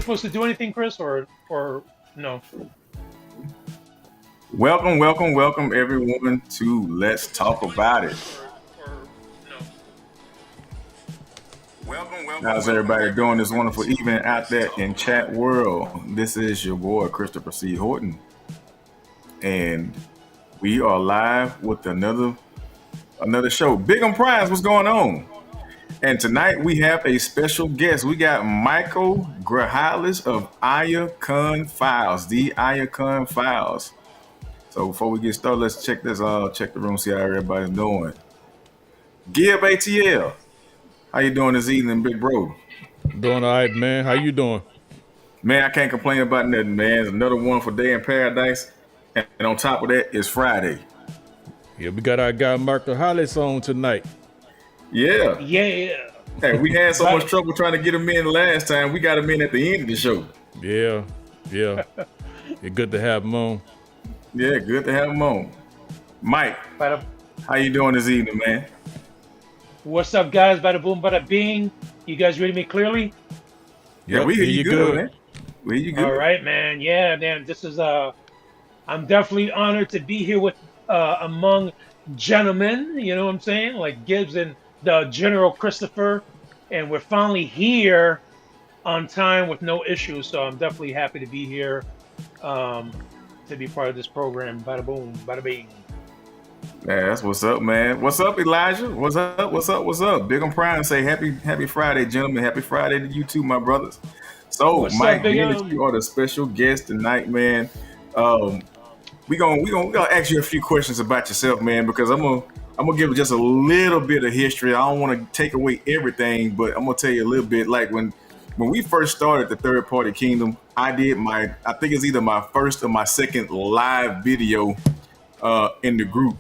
supposed to do anything, Chris, or no? Welcome, welcome, welcome everyone to Let's Talk About It. How's everybody doing this wonderful evening out there in chat world? This is your boy Christopher C. Horton, and we are live with another show. Big on Prize, what's going on? And tonight we have a special guest. We got Michael Grajales of Iacon Files, the Iacon Files. So before we get started, let's check the room, see how everybody's doing. Gib ATL, how you doing this evening, big bro? Doing all right, man. How you doing? Man, I can't complain about nothing, man. It's another wonderful day in paradise, and on top of that, it's Friday. Yeah, we got our guy Mark Hollis on tonight. Yeah. Yeah. Hey, we had so much trouble trying to get him in last time. We got him in at the end of the show. Yeah. It's good to have him on. Yeah, good to have him on. Mike, how you doing this evening, man? What's up, guys? Bada boom, bada bing. You guys read me clearly? Yeah, we hear you good, man. We hear you good. All right, man. Yeah, man. This is I'm definitely honored to be here with among gentlemen. You know what I'm saying? Like Gibbs and the General Christopher, and we're finally here on time with no issues. So I'm definitely happy to be here, to be part of this program. Bada boom, bada bing. Yeah, that's what's up, man. What's up, Elijah? What's up? What's up? What's up? Big on Pride and say happy Friday, gentlemen. Happy Friday to you too, my brothers. So, What's Mike, up, Big being O? that you are the special guest tonight, man. We gonna ask you a few questions about yourself, man, because I'm gonna give just a little bit of history. I don't want to take away everything, but I'm gonna tell you a little bit. Like when we first started the Third Party Kingdom, I think it's either my first or my second live video in the group.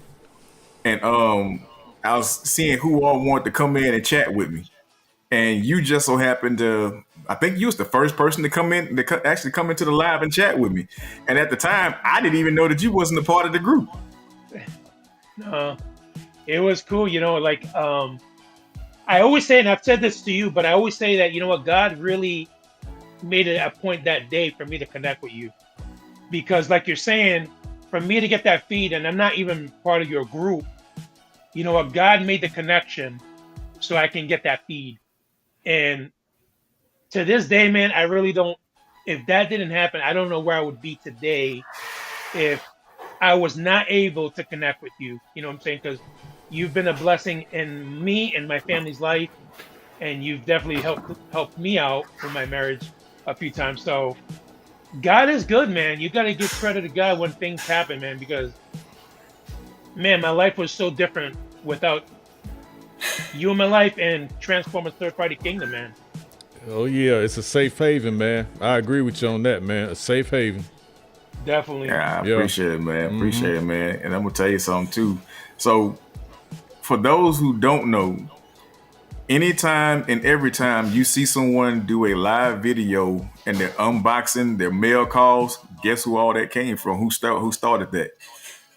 And I was seeing who all wanted to come in and chat with me. And you just so happened to, I think you was the first person to come in, actually come into the live and chat with me. And at the time, I didn't even know that you wasn't a part of the group. It was cool, like I always say, and I've said this to you, but I always say that, God really made it a point that day for me to connect with you. Because like you're saying, for me to get that feed, and I'm not even part of your group, God made the connection so I can get that feed. And to this day, man, I really don't, if that didn't happen, I don't know where I would be today if I was not able to connect with you. You know what I'm saying? Because you've been a blessing in me and my family's life, and you've definitely helped me out with my marriage a few times. So God is good, man. You got to give credit to God when things happen, man, because, man, my life was so different without you in my life and Transformers Third Party Kingdom, man. Oh yeah, it's a safe haven, man. I agree with you on that, man. A safe haven. Definitely. Yeah, I appreciate it, man. Appreciate it, man. And I'm going to tell you something, too. So for those who don't know, anytime and every time you see someone do a live video and they're unboxing their mail calls, guess who all that came from? Who started that?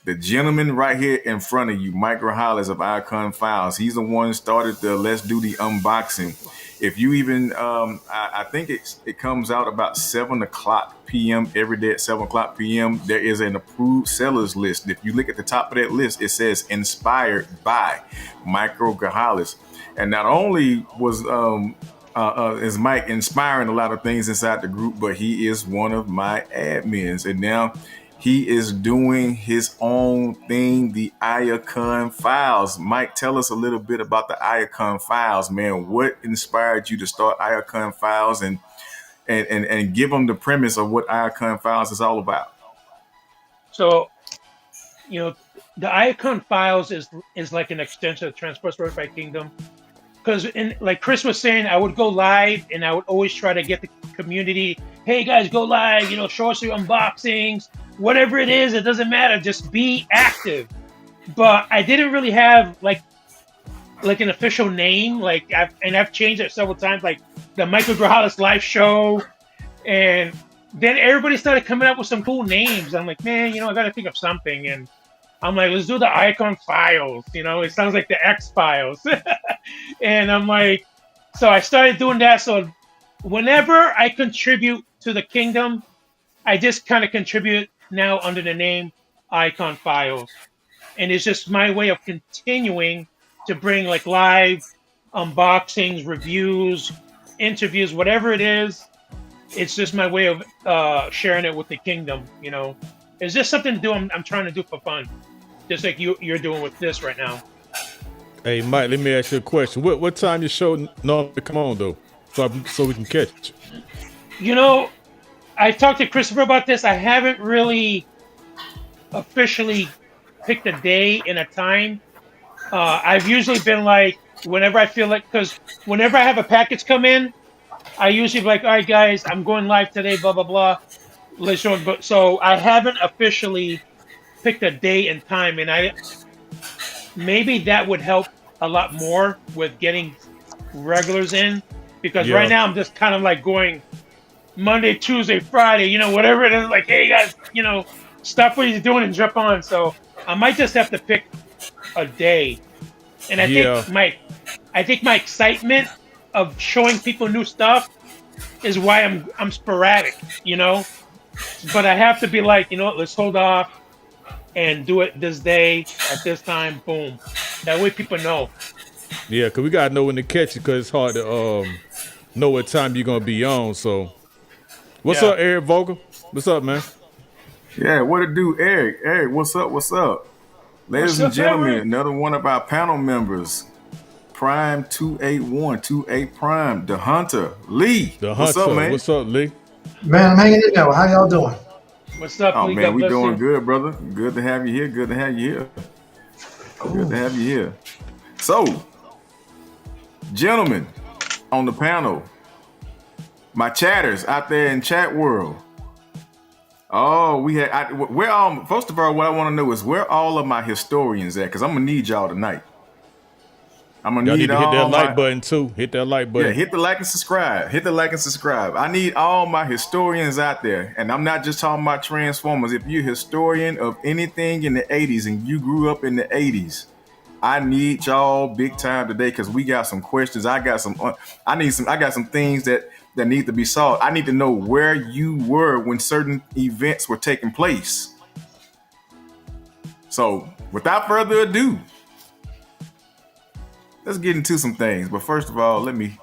The gentleman right here in front of you, Mike Grajales of Iacon Files. He's the one who started the Let's Do the Unboxing. If you even, I think it comes out about 7 o'clock p.m. every day at 7 o'clock p.m. There is an approved sellers list. If you look at the top of that list, it says inspired by Michael Grajales. And not only is Mike inspiring a lot of things inside the group, but he is one of my admins. And now he is doing his own thing, the Iacon Files. Mike, tell us a little bit about the Iacon Files, man. What inspired you to start Iacon Files, and give them the premise of what Iacon Files is all about? So, the Iacon Files is like an extension of Transformers Third Party Kingdom. Because, like Chris was saying, I would go live and I would always try to get the community, hey guys, go live, show us your unboxings, whatever it is, it doesn't matter, just be active. But I didn't really have like an official name, I've changed it several times, like the Michael Grajales live show, and then everybody started coming up with some cool names. I'm like, man, I gotta think of something, and I'm like, let's do the Iacon Files. It sounds like the X Files. And I'm like, so I started doing that. So whenever I contribute to the kingdom, I just kind of contribute now under the name Icon Files, and it's just my way of continuing to bring like live unboxings, reviews, interviews, whatever it is. It's just my way of sharing it with the kingdom. It's just something to do. I'm trying to do for fun, just like you're doing with this right now. Hey, Mike, let me ask you a question. What time your show normally come on though, so we can catch it? I talked to Christopher about this. I haven't really officially picked a day and a time. I've usually been like, whenever I feel like, because whenever I have a package come in, I usually be like, all right, guys, I'm going live today, blah, blah, blah. Let's show it. But so I haven't officially picked a day and time, and maybe that would help a lot more with getting regulars in, because right now I'm just kind of like going Monday, Tuesday, Friday, whatever it is, like, hey guys, stop what you're doing and jump on. So I might just have to pick a day. And I think my excitement of showing people new stuff is why I'm sporadic, But I have to be like, let's hold off and do it this day at this time, boom. That way people know. Yeah, because we got to know when to catch it, because it's hard to know what time you're going to be on. So, what's up, Eric Vogel? What's up, man? Yeah, what it do, Eric? Eric, what's up? What's up? Ladies and gentlemen, Eric? Another one of our panel members, Prime 28128 Prime, the Hunter, Lee. What's up, man? What's up, Lee? Man, I'm hanging in there. How y'all doing? What's up, Oh, Lee? man, God we bless doing you. good, brother. Good to have you here. Good to have you here. Good to have you here. So, gentlemen on the panel, my chatters out there in chat world. Oh, first of all, what I want to know is where all of my historians at? Because I'm going to need y'all tonight. Y'all need to hit that like button too. Hit that like button. Yeah, hit the like and subscribe. Hit the like and subscribe. I need all my historians out there. And I'm not just talking about Transformers. If you're a historian of anything in the 80s and you grew up in the 80s, I need y'all big time today, because we got some questions. I got some things that need to be solved. I need to know where you were when certain events were taking place. So without further ado, let's get into some things. But first of all, let me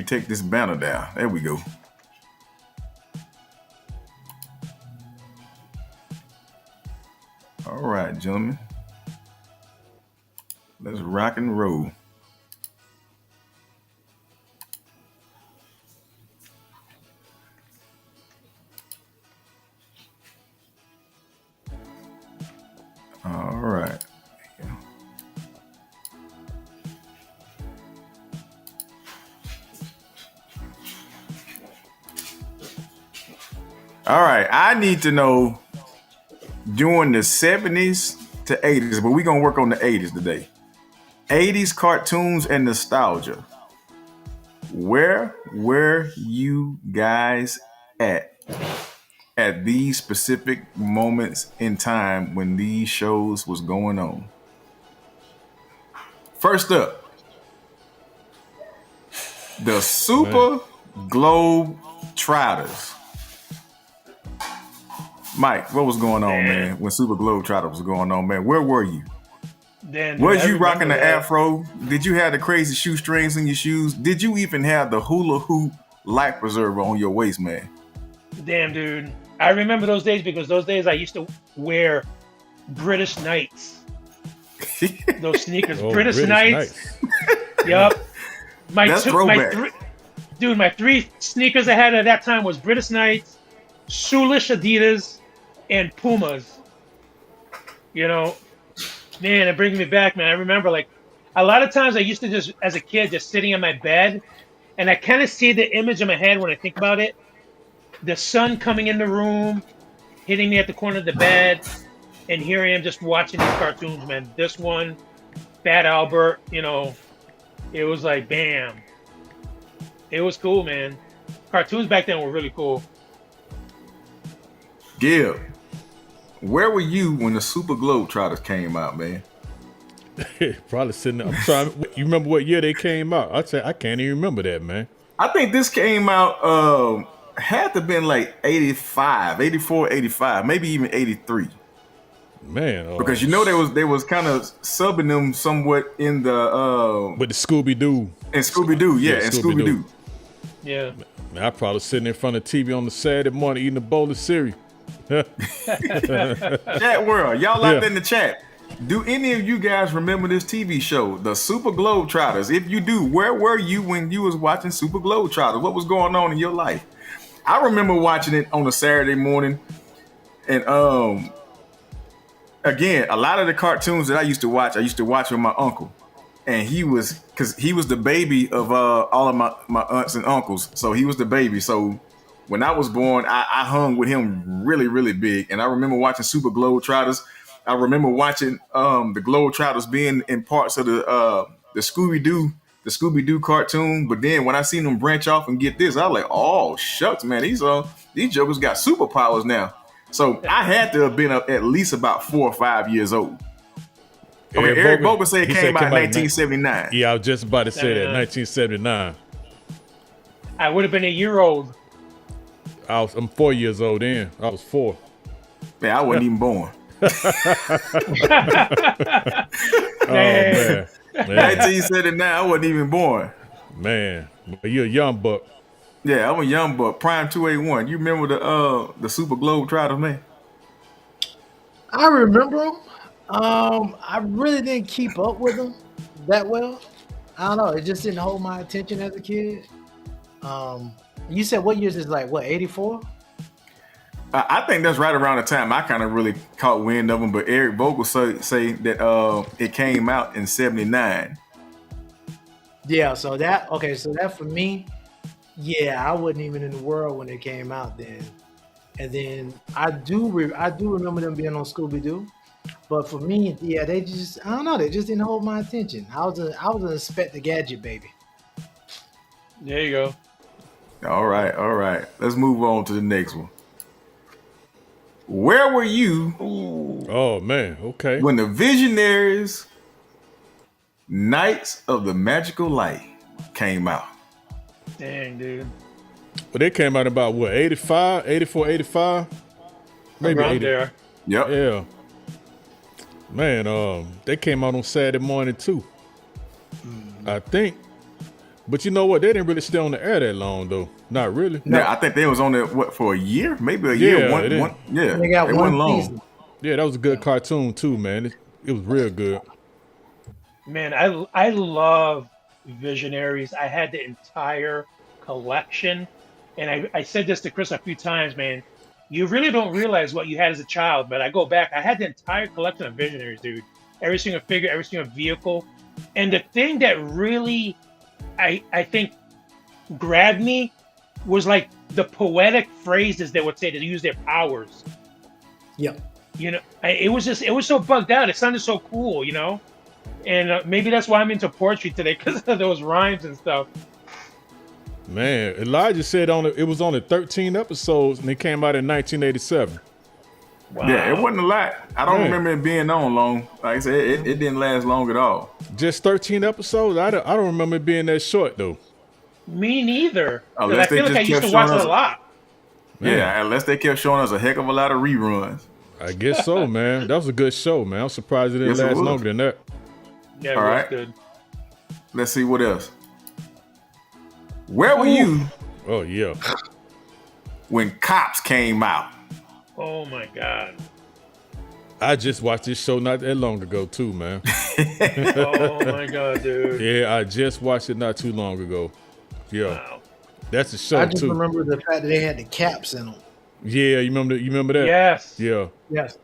take this banner down. There we go. All right, gentlemen. Let's rock and roll. All right. All right, I need to know during the 70s to 80s, but we're going to work on the 80s today. 80s cartoons and nostalgia. Where were you guys at these specific moments in time when these shows was going on? First up, the Super Globe Trotters. Mike, what was going on, man, when Super Globe Trotters was going on, man? Where were you? Was you rocking the afro? Did you have the crazy shoestrings in your shoes? Did you even have the hula hoop life preserver on your waist, man? Damn, dude. I remember those days, because those days I used to wear British Knights. Those sneakers. British Knights. Yup. My three sneakers I had at that time was British Knights, Shoeless Adidas, and Pumas. Man, it brings me back, man. I remember, like, a lot of times I used to just, as a kid, just sitting in my bed, and I kind of see the image in my head when I think about it. The sun coming in the room, hitting me at the corner of the bed, and here I am just watching these cartoons, man. This one, Fat Albert, it was like, bam. It was cool, man. Cartoons back then were really cool. Gil, where were you when the Super Globe Trotters came out, man? Probably sitting there. I'm trying. You remember what year they came out? I can't even remember that, man. I think this came out had to have been like 85, 84, 85, maybe even 83. Man, Because they was kind of subbing them somewhat in the with the Scooby Doo. in Scooby Doo, yeah, and Scooby Doo. Yeah. Man, I probably sitting in front of TV on the Saturday morning eating a bowl of cereal. Chat world, y'all out there in the chat. Do any of you guys remember this TV show, the Super Globetrotters? If you do, where were you when you was watching Super Globetrotters? What was going on in your life? I remember watching it on a Saturday morning, and again, a lot of the cartoons that I used to watch with my uncle, and he was the baby of all of my aunts and uncles, so he was the baby. So when I was born, I hung with him really, really big, and I remember watching Super Globetrotters. I remember watching the Globetrotters being in parts of the Scooby Doo cartoon. But then when I seen them branch off and get this, I was like, oh shucks, man, these jokers got superpowers now. So I had to have been at least about 4 or 5 years old. Okay, Eric Vogel said it came out in 1979. Yeah, I was just about to say that, 1979. I would have been a year old. I'm 4 years old then. I was 4. Man, I wasn't even born. Oh man. 1979, I wasn't even born. Man, you're a young buck. Yeah, I'm a young buck. Prime 281. You remember the Super Globetrotters, man? I remember them. I really didn't keep up with them that well. I don't know. It just didn't hold my attention as a kid. You said what years is like, what, 84? I think that's right around the time I kind of really caught wind of them. But Eric Vogel say that it came out in 79. Yeah, so that for me, yeah, I wasn't even in the world when it came out then. And then I do remember them being on Scooby Doo. But for me, yeah, they just didn't hold my attention. I was an Inspector Gadget baby. There you go. All right. Let's move on to the next one. Where were you? Oh man, okay. When the Visionaries Knights of the Magical Light came out? Dang, dude. Well, they came out about what, 85, 84, 85? Maybe Around 80. there. Yep. Yeah. Man, they came out on Saturday morning too. I think. But you know what? They didn't really stay on the air that long though. Not really. Yeah, I think they was on there for a year, maybe a year. Yeah, They got it one wasn't long. season. Yeah, that was a good cartoon too, man. It was real good. Man, I love Visionaries. I had the entire collection. And I said this to Chris a few times, man. You really don't realize what you had as a child, but I go back. I had the entire collection of Visionaries, dude. Every single figure, every single vehicle. And the thing that really, I think, grabbed me was like the poetic phrases they would say to use their powers. Yep. You know, it was so bugged out. It sounded so cool, you know? And maybe that's why I'm into poetry today, because of those rhymes and stuff. Man, Elijah said it was only 13 episodes and it came out in 1987. Wow. Yeah, it wasn't a lot. I don't Man. remember it being on long. Like I said, it didn't last long at all. Just 13 episodes? I don't remember it being that short though. Me neither. 'Cause I Unless they feel like I just used kept to watch showing it us- a lot. Man. Yeah, unless they kept showing us a heck of a lot of reruns. I guess so, man. That was a good show, man. I'm surprised it didn't Yes, it last was. longer than that. Yeah, All it was right. good. Let's see what else. Where were you Oh yeah. when Cops came out? Oh my God. I just watched this show not that long ago too, man. Oh my God, dude. Yeah, I just watched it not too long ago. Yeah, Wow. that's a show I just too. remember the fact that they had the caps in them. Yeah, you remember that? Yes. Yeah. Yes.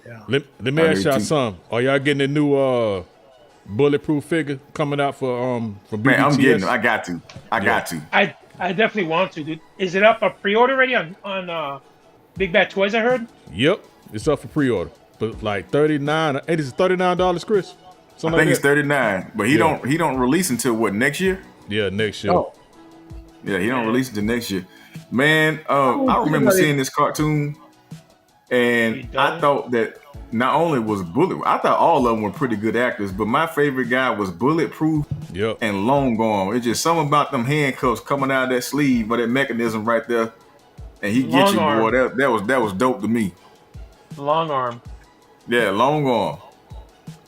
Yeah. Let me I ask do y'all too. something. Are y'all getting a new bulletproof figure coming out from BBTS? Man, I'm getting them. I got to. I got to. I definitely want to, dude. Is it up for pre-order already on Big Bad Toys? I heard. Yep, it's up for pre-order, but like $39. It is $39, Chris. I Something think like it's that? 39, but he don't release until what, next year? Yeah, next year. Oh, Yeah, he don't release until next year. Man, I remember seeing this cartoon, and You I don't? thought that not only was I thought all of them were pretty good actors, but my favorite guy was Bulletproof Yep. and Long Arm. It's just something about them handcuffs coming out of that sleeve, or that mechanism right there, and he gets you, boy. That was dope to me. Long Arm. Yeah, Long Arm.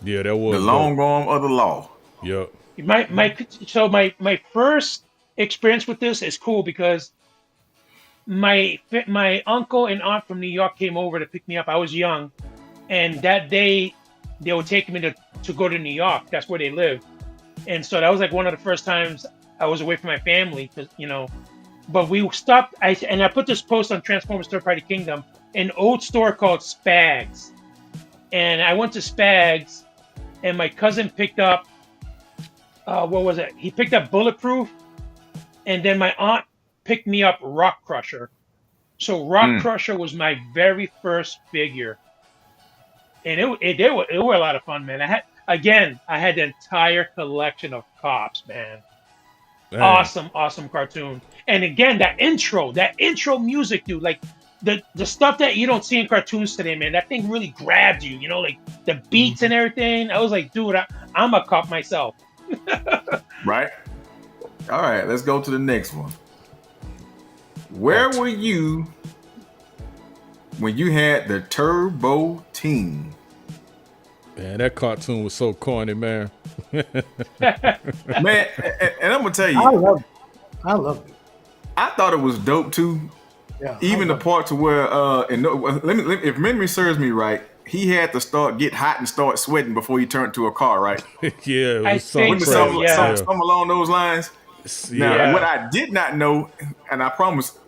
Yeah, that was the long arm of the law. Yep. My first experience with this is cool because my uncle and aunt from New York came over to pick me up. I was young, and that day they were taking me to go to New York. That's where they live, and so that was like one of the first times I was away from my family, But we stopped. I put this post on Transformers Third Party Kingdom, an old store called Spags, and I went to Spags, and my cousin picked up. What was it? He picked up Bulletproof, and then my aunt picked me up Rock Crusher. So Rock Crusher was my very first figure, and it were a lot of fun, man. I had the entire collection of Cops, man. Dang. Awesome cartoon. And again, that intro music, dude, like the stuff that you don't see in cartoons today, man. That thing really grabbed you, like the beats and everything. I was like, dude, I'm a cop myself. Right. All right, let's go to the next one. Where were you when you had the Turbo Team? Man, that cartoon was so corny, man. Man, and I'm gonna tell you, I love it. I thought it was dope too. Yeah, even the part to where if memory serves me right, he had to get hot and start sweating before he turned to a car, right? Yeah, it was something along those lines. Now, what I did not know, and I promise,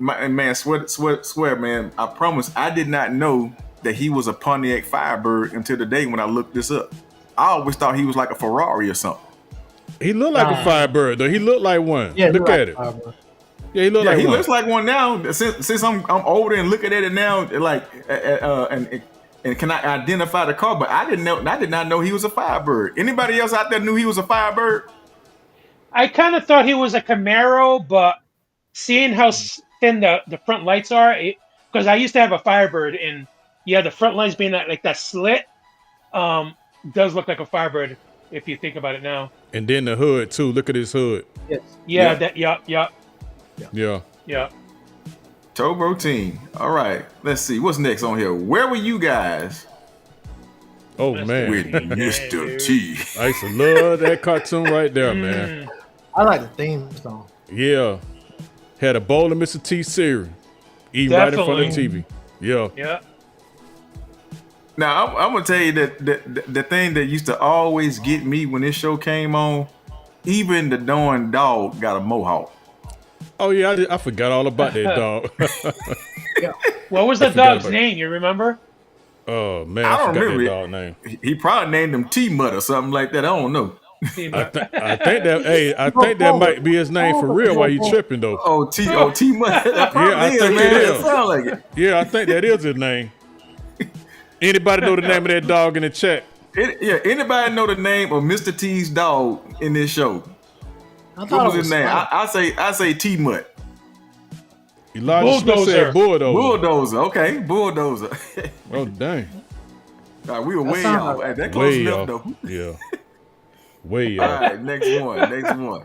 swear, man, I promise, I did not know that he was a Pontiac Firebird until the day when I looked this up. I always thought he was like a Ferrari or something. He looked like a Firebird, though. He looked like one. Yeah, look at it. Yeah, he looked like he one. looks like one now. Since I'm older and looking at it now, like and can I identify the car? But I did not know he was a Firebird. Anybody else out there knew he was a Firebird? I kind of thought he was a Camaro, but seeing how thin the front lights are, because I used to have a Firebird, and the front lights being that slit, does look like a Firebird if you think about it now. And then the hood too. Look at his hood. Yes. Yeah. Turbo Team. All right. Let's see. What's next on here? Where were you guys? Oh, man. With Mr. T. I used to love that cartoon right there, man. I like the theme song. Yeah. Had a bowl of Mr. T cereal. Eating right in front of the TV. Yeah. Now, I'm going to tell you that the thing that used to always get me when this show came on, even the darn dog got a mohawk. Oh, yeah, I forgot all about that dog. What was the dog's name? You remember? Oh, man, I forgot that dog's name. He probably named him T-Mutt or something like that. I don't know. I think that might be his name for real while you tripping, though. T-Mutt. Yeah, I think it is. Sound like it. Yeah, I think that is his name. Anybody know the name of that dog in the chat? Anybody know the name of Mr. T's dog in this show? What was his name? I say T-Mutt. Elijah said Bulldozer. Bulldozer. Okay, Bulldozer. Oh, dang. We were way off. That close enough, though. Yeah. Way off. All right, next one.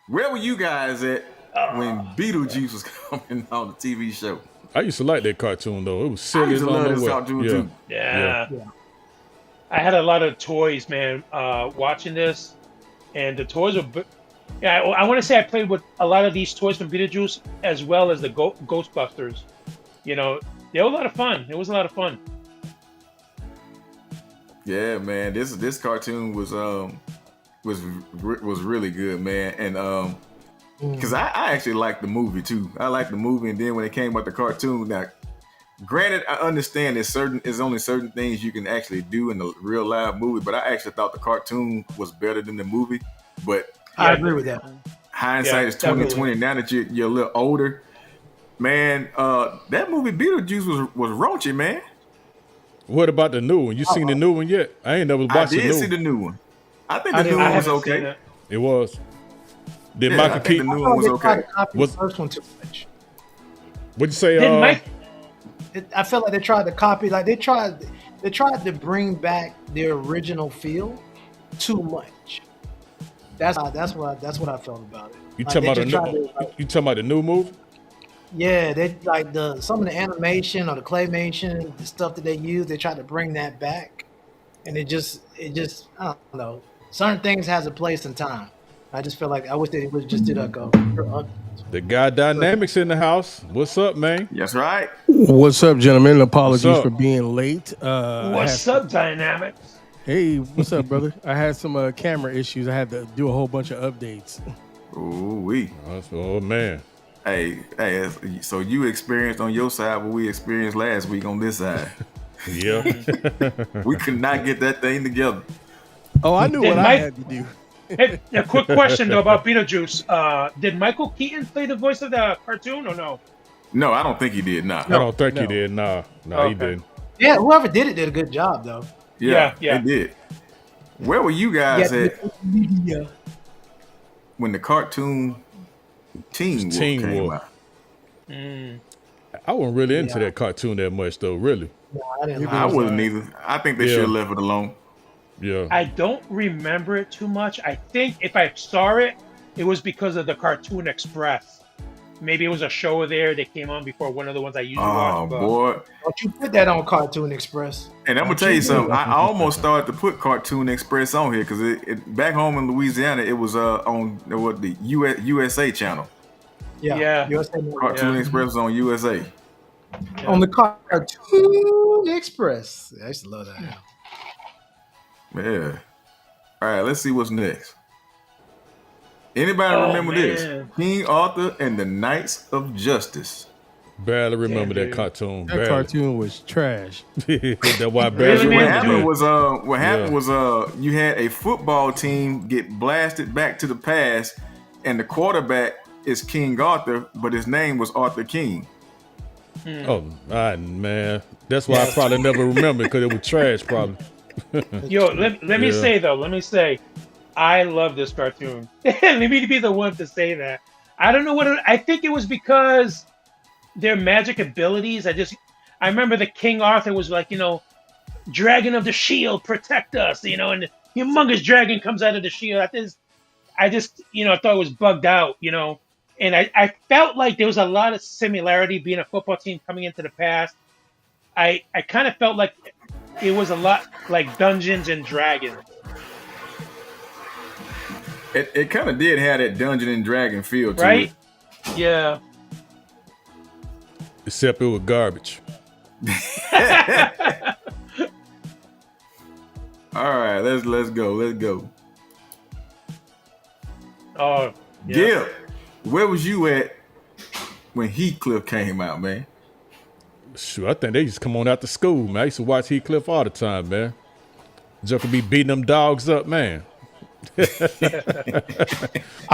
Where were you guys at when Beetlejuice was coming on the TV show? I used to like that cartoon, though. It was silly. I used to love this cartoon, too. Yeah. I had a lot of toys, man, watching this. And the toys were... Yeah, I want to say I played with a lot of these toys from Beetlejuice as well as the Ghostbusters. They were a lot of fun. It was a lot of fun. Yeah, man. This cartoon was really good, man. And because I actually liked the movie too. I liked the movie, and then when it came out the cartoon, now granted, I understand there's only certain things you can actually do in the real live movie, but I actually thought the cartoon was better than the movie. But I agree with that. Hindsight is 2020. Now that you're a little older, man, that movie Beetlejuice was raunchy, man. What about the new one? You seen the new one yet? I ain't never watched the new one. I did see the new one. I think the new one was okay. It was. Did Michael Keaton? The new one was okay. The first one too much. What'd you say? I felt like they tried to copy. Like they they tried to bring back the original feel too much. That's what I felt about it. You Like, talking they about the just tried new? to, like, You talking about the new movie? yeah, they like some of the animation or the claymation, the stuff that they use, they tried to bring that back, and it just I don't know. Certain things has a place and time. I just feel like I wish they would just did like a The guy Dynamics in the house. What's up, man? That's right. What's up, gentlemen? Apologies What's up? for being late. What's up, Dynamics? Hey, what's up, brother? I had some camera issues. I had to do a whole bunch of updates. Ooh wee. Oh man. Hey, so you experienced on your side what we experienced last week on this side. Yeah. We could not get that thing together. Oh, I knew Did what I Mike- had to do. Hey, a quick question though about Beetlejuice. Did Michael Keaton play the voice of the cartoon or no? No, I don't think he did. Nah. I don't think he No. did. Nah, he Okay. didn't. yeah, whoever did it did a good job though. Yeah, Yeah. they did. Where were you guys Yeah, at yeah. when the cartoon Teen Wolf Teen came Wolf. out? I wasn't really into Yeah. that cartoon that much though. Really. No, I didn't. I like it. wasn't either. I think they Yeah. should have left it alone. Yeah. I don't remember it too much. I think if I saw it, it was because of the Cartoon Express. Maybe it was a show there that came on before one of the ones I usually Oh watch. But boy. Don't you put that on Cartoon Express? And I'm gonna tell you something. I almost started to put Cartoon Express on here because it back home in Louisiana it was on the USA channel. Yeah. USA Network. Cartoon Express was on USA. On the Cartoon Express. I used to love that. Yeah. All right, let's see what's next. Anybody Oh, remember man. this? King Arthur and the Knights of Justice. Barely remember Damn, that dude. cartoon. That Barely. cartoon was trash. That's why I Really, barely man? remember What happened was you had a football team get blasted back to the past, and the quarterback is King Arthur, but his name was Arthur King. Oh, man. That's why I probably never remember because it was trash, probably. Yo, let me Yeah. say though, I love this cartoon. Let me be the one to say that. I don't know I think it was because their magic abilities. I remember the King Arthur was like, Dragon of the Shield, protect us, and the humongous dragon comes out of the shield. I just thought it was bugged out, and I felt like there was a lot of similarity being a football team coming into the past. I kind of felt like it was a lot like Dungeons and Dragons. It kind of did have that Dungeon and Dragon feel to Right? it. Yeah. Except it was garbage. All right, let's go. Oh, yeah. Gil, where was you at when Heathcliff came out, man? Shoot, I think they used to come on after school, man. I used to watch Heathcliff all the time, man. Joker be beating them dogs up, man. I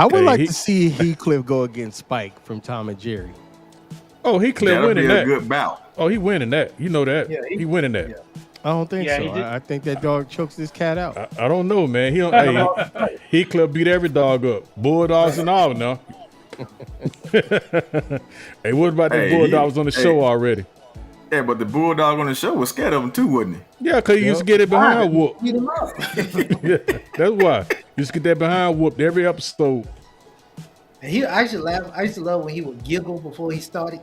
would Hey, like he- to see Heathcliff go against Spike from Tom and Jerry. Oh, Heathcliff That'll winning be a that. good bout. Oh, he winning that. You know that. Yeah, he winning that. yeah. I don't think Yeah, so. he did. I think that dog chokes this cat out. I don't know, man. He don't. Hey, Heathcliff beat every dog up, bulldogs and all. Now. Hey, what about the Hey, bulldogs on the hey. show already? Yeah, but the Bulldog on the show was scared of him too, wasn't he? Yeah, cause he used to get it behind whoop. Beat him up. Yeah, that's why. Used to get that behind whooped every episode. And I used to laugh. I used to love when he would giggle before he started.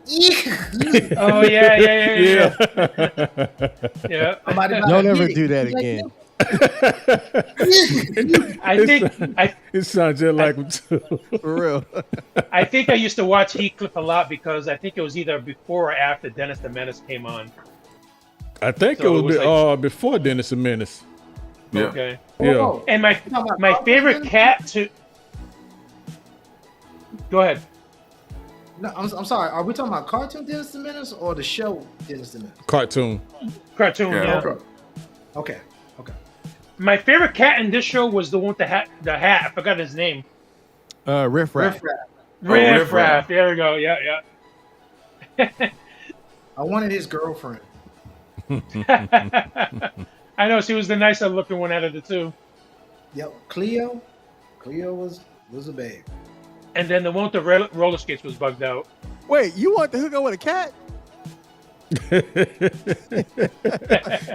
Oh yeah. Yeah. Somebody about Don't to ever get it. do that He's like, again. I think It sounds just like him too. For real. I think I used to watch Heathcliff a lot because I think it was either before or after Dennis the Menace came on. I think So it was, it was like- before Dennis the Menace. Yeah. Okay. Yeah. Oh, And You talking about my Cartoon favorite Dennis? cat to. Go ahead. No, I'm sorry. Are we talking about Cartoon Dennis the Menace or the show Dennis the Menace? Cartoon. Cartoon. Yeah. Yeah. Okay. My favorite cat in this show was the one with the hat. The hat. I forgot his name. Riff Raff. Riff Raff. Riff Riff Raff. Raff. There we go. Yeah. I wanted his girlfriend. I know she was the nicer looking one out of the two. Yep. Cleo. Cleo was a babe. And then the one with the roller skates was bugged out. Wait, you want to hook up with a cat? Hey,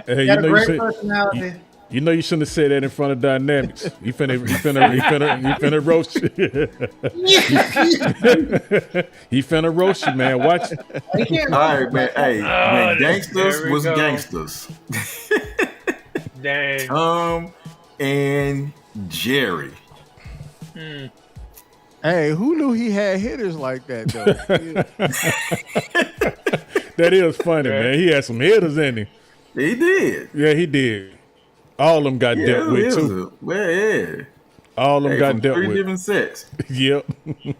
He had a great personality. you know you shouldn't have said that in front of Dynamics. He finna roast you. He finna roast you, man. Watch. He can't All right, man. Hey, man, gangsters there we was go. gangsters. Dang. Tom and Jerry. Hey, who knew he had hitters like that though? That is funny, Right. man. He had some hitters in him. He did. Yeah, he did. All of them got Yeah, dealt with it was too. yeah. All of them Hey, got from dealt three with. different sets. Yep. Hey,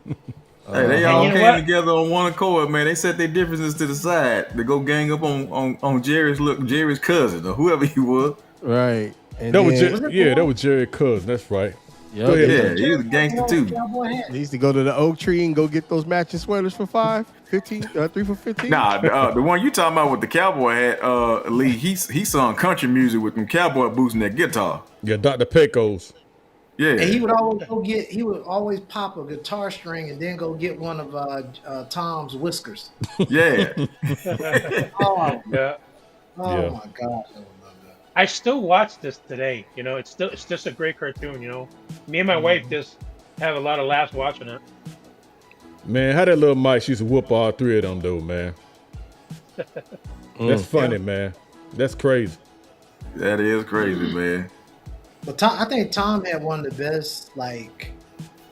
they all And you know came what? together on one accord, man. They set their differences to the side to go gang up on Jerry's cousin or whoever he was. Right. And That was then, that was Jerry Cousin. That's right. Yup. Go ahead. Yeah, he was a gangster too. Cowboy hat. They used to go to the oak tree and go get those matching sweaters for 15, 3 for 15. Nah, the one you talking about with the cowboy hat, Lee, he sung country music with them cowboy boots and that guitar. Yeah, Dr. Pecos. Yeah. And he would always pop a guitar string and then go get one of Tom's whiskers. Yeah. Oh, Yeah. oh Yeah. my gosh, I love that. I still watch this today. You know, it's just a great cartoon. You know, me and my wife just have a lot of laughs watching it. Man, how that little Mike used to whoop all three of them though, man. That's funny, man. That's crazy. That is crazy, man. But I think Tom had one of the best like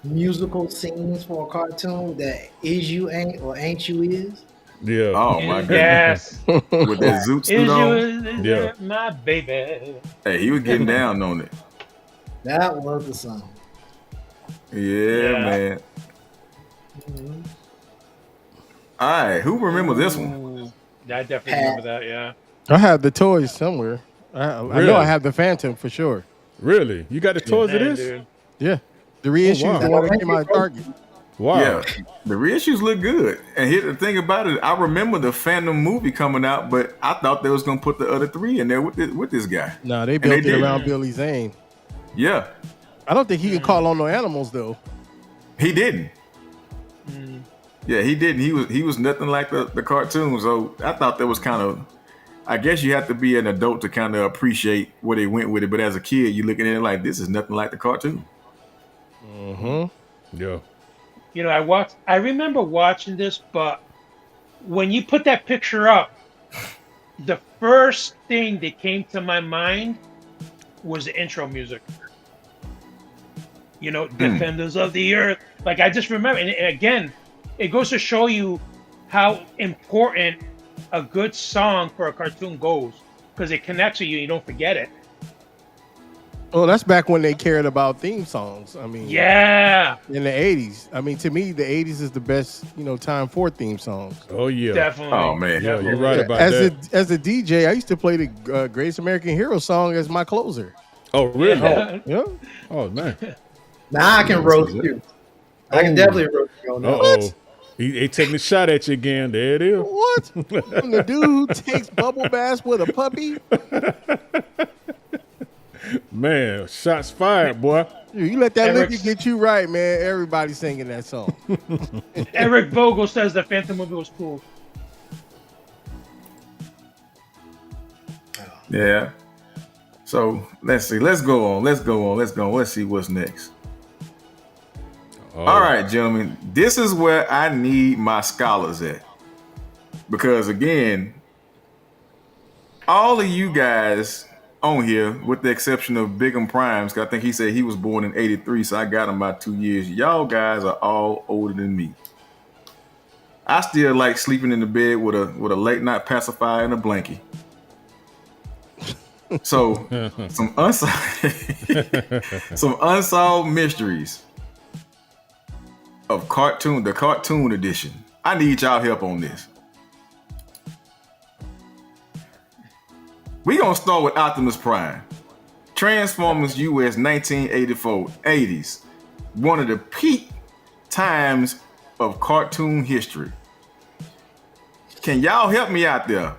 musical scenes for a cartoon. That Is You Ain't or Ain't You Is. Yeah. Oh my goodness. Yes. With that zoot Is suit you on. is Yeah. my baby? Hey, he was getting down on it. That was the song. Yeah, Yeah. man. All right, who remember this one? Ooh, I definitely remember that. Yeah. I have the toys somewhere. I Really? know I have the Phantom for sure. Really? You got the toys of Man, this? dude. Yeah. The reissues wow. that came out at Target. Wow. Yeah, the reissues look good. And here the thing about it, I remember the Phantom movie coming out, but I thought they was gonna put the other three in there with this guy. No, they they built it did. around Billy Zane. Yeah, I don't think he could call on no animals though. he didn't. Yeah, he didn't. He was nothing like the cartoon. So I thought that was kind of. I guess you have to be an adult to kind of appreciate where they went with it. But as a kid, you're looking at it like this is nothing like the cartoon. Yeah. You know, I remember watching this, but when you put that picture up, the first thing that came to my mind was the intro music. You know, Defenders of the Earth. Like, I just remember, and again, it goes to show you how important a good song for a cartoon goes, because it connects with you, you don't forget it. Well, that's back when they cared about theme songs. I mean, Yeah, in the 80s. I mean, to me, the 80s is the best, time for theme songs. Oh yeah. definitely. Oh, man. Yeah, you're right about As that. a DJ, I used to play the Greatest American Hero song as my closer. Oh really? Yeah. Yeah. Oh man. Now I can roast you. I can definitely roast you on Uh that. oh. He taking a shot at you again. There it is. What? From the dude who takes bubble baths with a puppy? Man, shots fired, boy. You let that Eric- liquor get you right, man. Everybody singing that song. Eric Vogel says the Phantom movie was cool. Yeah. So let's see. Let's go on. Let's see what's next. Oh, All right, gentlemen. This is where I need my scholars at. Because again, all of you guys on here, with the exception of Big'em Primes, 'cause I think he said he was born in '83, so I got him about 2 years. Y'all guys are all older than me. I still like sleeping in the bed with a late night pacifier and a blankie. So some unsolved mysteries of the cartoon edition. I need y'all help on this. We gonna start with Optimus Prime. Transformers US 1984, 80s. One of the peak times of cartoon history. Can y'all help me out there?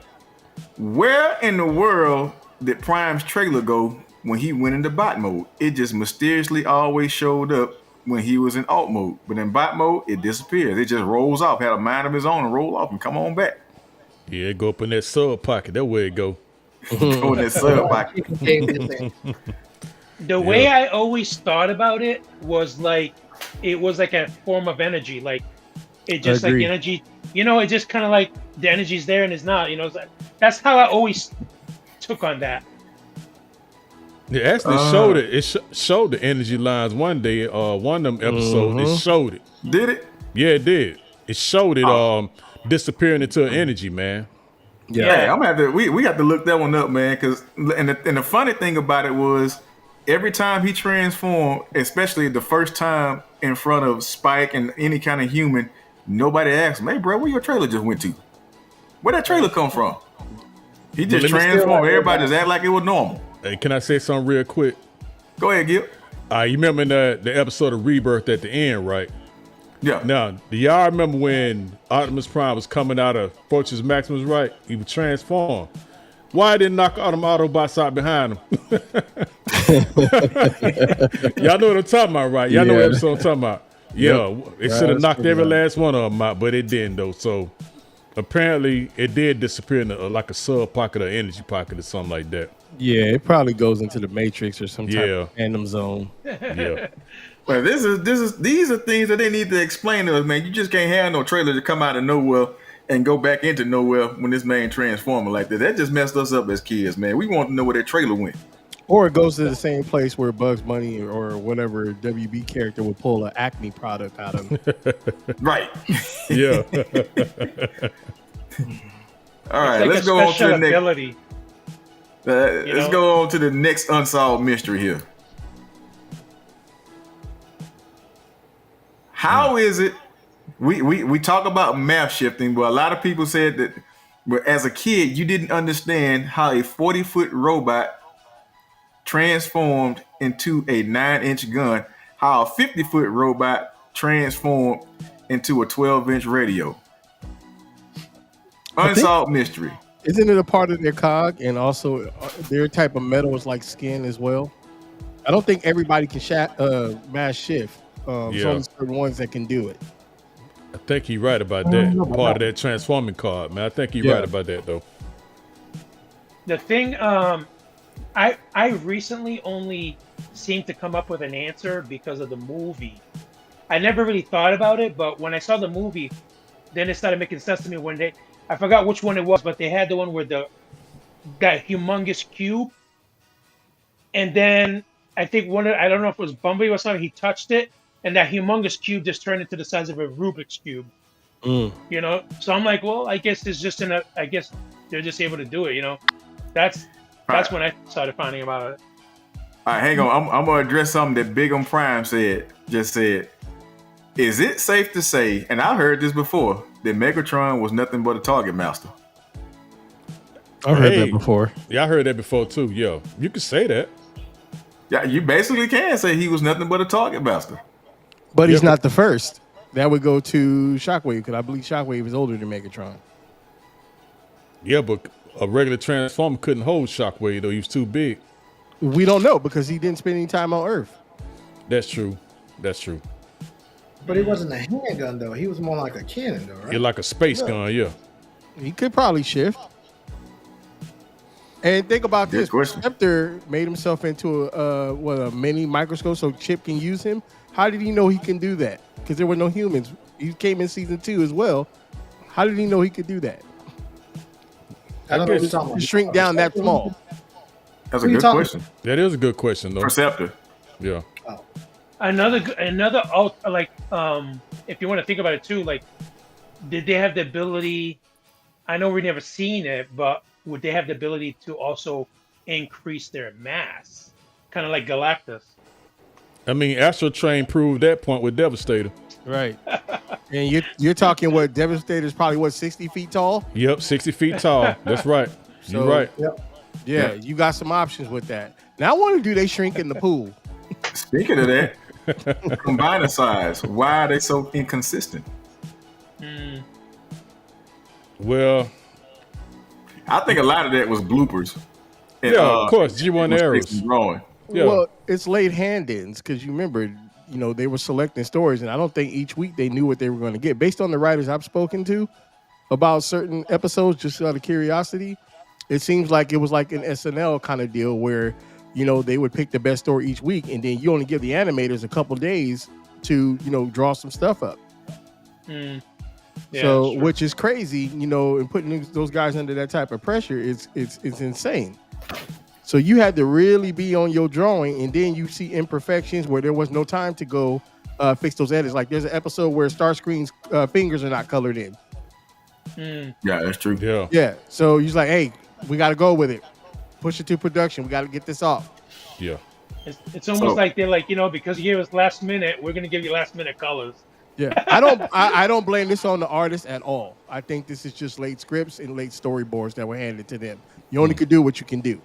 Where in the world did Prime's trailer go when he went into bot mode? It just mysteriously always showed up when he was in alt mode. But in bot mode, it disappears. It just rolls off, had a mind of his own and roll off and come on back. Yeah, it go up in that sub pocket. That way it go. Go in that sub pocket. The way I always thought about it was like it was like a form of energy. Like it just like Agreed. energy, it just kind of like the energy's there and it's not. It's like, that's how I always took on that. It actually showed it. It showed the energy lines one day. One of them episodes, it showed it. Did it? Yeah, it did. It showed it disappearing into energy, man. Yeah, I'm gonna have to. We got to look that one up, man. Because and the funny thing about it was, every time he transformed, especially the first time in front of Spike and any kind of human, nobody asked him, "Hey, bro, where your trailer just went to? Where that trailer come from?" He just transformed. Everybody just act like it was normal. Hey, can I say something real quick? Go ahead, Gil. You remember in the episode of Rebirth at the end, right? Yeah. Now, do y'all remember when Optimus Prime was coming out of Fortress Maximus, right? He was transformed. Why didn't knock all them Autobots out behind him? Y'all know what I'm talking about, right? Y'all know what episode I'm talking about. Yeah, it should have knocked every last one of them out, but it didn't, though. So apparently it did disappear in like a sub pocket or energy pocket or something like that. Yeah, it probably goes into the Matrix or some type of random zone. Yeah. Well, these are things that they need to explain to us, man. You just can't have no trailer to come out of nowhere and go back into nowhere when this man transforming like that. That just messed us up as kids, man. We want to know where that trailer went. Or it goes to the same place where Bugs Bunny or whatever WB character would pull an Acme product out of him. Right. Yeah. All right, Like let's a go on to special the next. ability. Let's go on to the next unsolved mystery here. How is it? We talk about map shifting, but a lot of people said that as a kid you didn't understand how a 40-foot robot transformed into a 9-inch gun, how a 50-foot robot transformed into a 12-inch radio. Unsolved mystery. Isn't it a part of their cog and also their type of metal is like skin as well? I don't think everybody can mass shift. There's only certain ones that can do it. I think you're right about that. Part of that transforming card, man. I think you're right about that, though. The thing, I recently only seemed to come up with an answer because of the movie. I never really thought about it, but when I saw the movie, then it started making sense to me when I forgot which one it was, but they had the one where that humongous cube. And then I think I don't know if it was Bumblebee or something, he touched it, and that humongous cube just turned into the size of a Rubik's Cube. So I'm like, well, I guess it's just I guess they're just able to do it, That's when I started finding about it. All right, hang on. I'm gonna address something that Big on Prime said. Is it safe to say, and I've heard this before, that Megatron was nothing but a target master? I've heard that before. Yeah, I heard that before too. Yo, you could say that. Yeah, you basically can say he was nothing but a target master. But he's not the first. That would go to Shockwave, because I believe Shockwave is older than Megatron. Yeah, but a regular Transformer couldn't hold Shockwave, though. He was too big. We don't know because he didn't spend any time on Earth. That's true. But he wasn't a handgun, though. He was more like a cannon, though, right? You're like a space gun, yeah. He could probably shift. And think about this. Scepter made himself into a mini microscope so Chip can use him. How did he know he can do that? Because there were no humans. He came in season 2 as well. How did he know he could do that? I don't know what you're talking about. Shrink down that small. That's a good question. That is a good question, though. Perceptor. Yeah. Another like if you want to think about it too, like did they have the ability? I know we've never seen it, but would they have the ability to also increase their mass, kind of like Galactus? I mean, Astro Train proved that point with Devastator. Right. And you're talking what Devastator's probably 60 feet tall? Yep, 60 feet tall. That's right. You're right. Yep. Yeah, you got some options with that. Now, I want to do they shrink in the pool. Speaking of that, combiner size. Why are they so inconsistent? Well, I think a lot of that was bloopers. And, of course, G1 arrows. Yeah. Well, it's late hand-ins because you remember, they were selecting stories, and I don't think each week they knew what they were going to get. Based on the writers I've spoken to, about certain episodes just out of curiosity? It seems like it was like an SNL kind of deal where, you know, they would pick the best story each week, and then you only give the animators a couple days to, you know, draw some stuff up. Yeah, So, sure. which is crazy, you know, and putting those guys under that type of pressure is it's insane. So you had to really be on your drawing, and then you see imperfections where there was no time to go fix those edits. Like there's an episode where Starscream's fingers are not colored in. Yeah, that's true. Yeah. Yeah. So he's like, hey, we got to go with it. Push it to production. We got to get this off. Yeah. It's almost So- like they're like, you know, because you gave us last minute, we're gonna give you last minute colors. Yeah. I don't blame this on the artist at all. I think this is just late scripts and late storyboards that were handed to them. You only could do what you can do.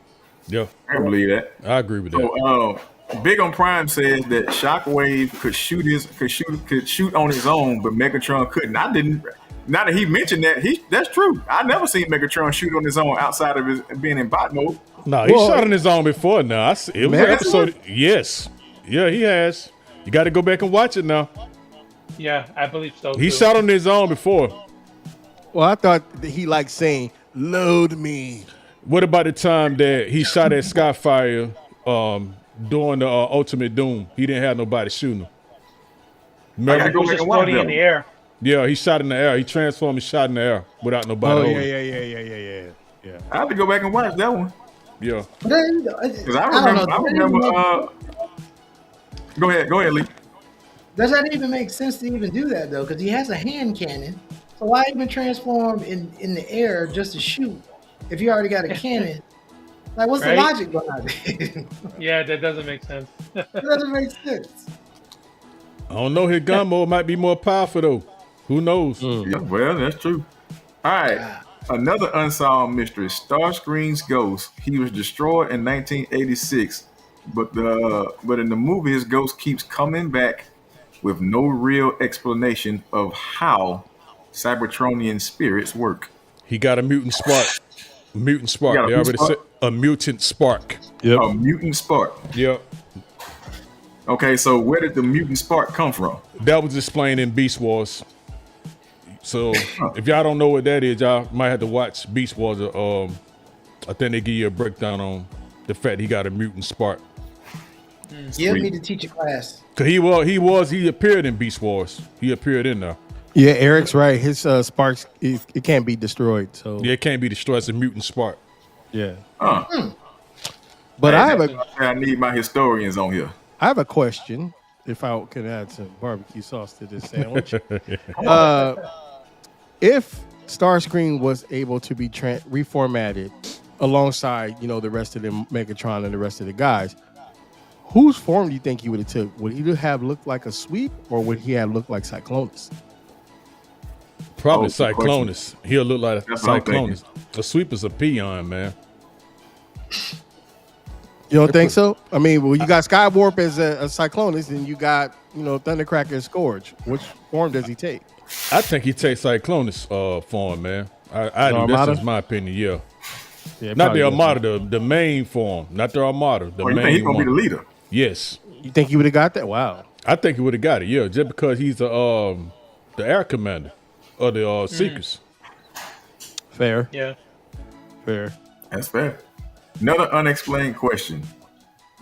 Yeah. I can believe that. I agree with that. So, Big on Prime says that Shockwave could shoot on his own, but Megatron couldn't. I didn't. Now that he mentioned that, that's true. I never seen Megatron shoot on his own outside of his being in bot mode. No, he Well, shot on his own before now. It was an Megatron? episode. Yes. Yeah, he has. You got to go back and watch it now. Yeah, I believe so. He too. shot on his own before. Well, I thought that he liked saying, load me. What about the time that he shot at Skyfire during the Ultimate Doom? He didn't have nobody shooting him. I gotta Remember? go It was back just and watch floating in that. the air. Yeah, he shot in the air. He transformed and shot in the air without nobody Oh, holding. yeah. I have to go back and watch that one Yeah. because I don't remember. know. Go ahead, Lee. Does that even make sense to even do that though? Because he has a hand cannon. So why even transform in the air just to shoot if you already got a cannon? Like, what's Right? the logic behind it? Yeah, that doesn't make sense. That doesn't make sense. I don't know. His gun mode might be more powerful though. Who knows? Yeah, well, that's true. All right. Another unsolved mystery. Starscream's ghost. He was destroyed in 1986, but in the movie, his ghost keeps coming back with no real explanation of how Cybertronian spirits work. He got a mutant spark. Mutant spark. got a They mutant already spark? said a mutant spark. A mutant spark. Yep. Okay, so where did the mutant spark come from? That was explained in Beast Wars. So if y'all don't know what that is, y'all might have to watch Beast Wars. I think they give you a breakdown on the fact he got a mutant spark. You need to teach a class. Cause he appeared in Beast Wars. He appeared in there. Yeah, Eric's right. His sparks, it can't be destroyed. So Yeah, it can't be destroyed. It's a mutant spark. yeah. But I have a I need my historians on here. I have a question. If I could add some barbecue sauce to this sandwich, if Starscream was able to be reformatted alongside, you know, the rest of the Megatron and the rest of the guys, whose form do you think he would have took? Would he have looked like a Sweep, or would he have looked like Cyclonus? Probably Oh, good Cyclonus. He'll look like That's what I'm Cyclonus. The Sweep is a peon, man. You don't think so? I mean, well, you got Skywarp as a Cyclonus, and you got, you know, Thundercracker as Scourge. Which form does he take? I think he takes Cyclonus form, man. I The do. That's Armada? just my opinion. Yeah. Yeah, Not probably the does. Armada, the main form. Not the Armada. The Oh, you think main he's gonna be the one. leader? Yes. You think he would have got that? Wow. I think he would have got it, yeah, just because he's the air commander of the Seekers. Fair. Yeah. Fair. That's fair. Another unexplained question.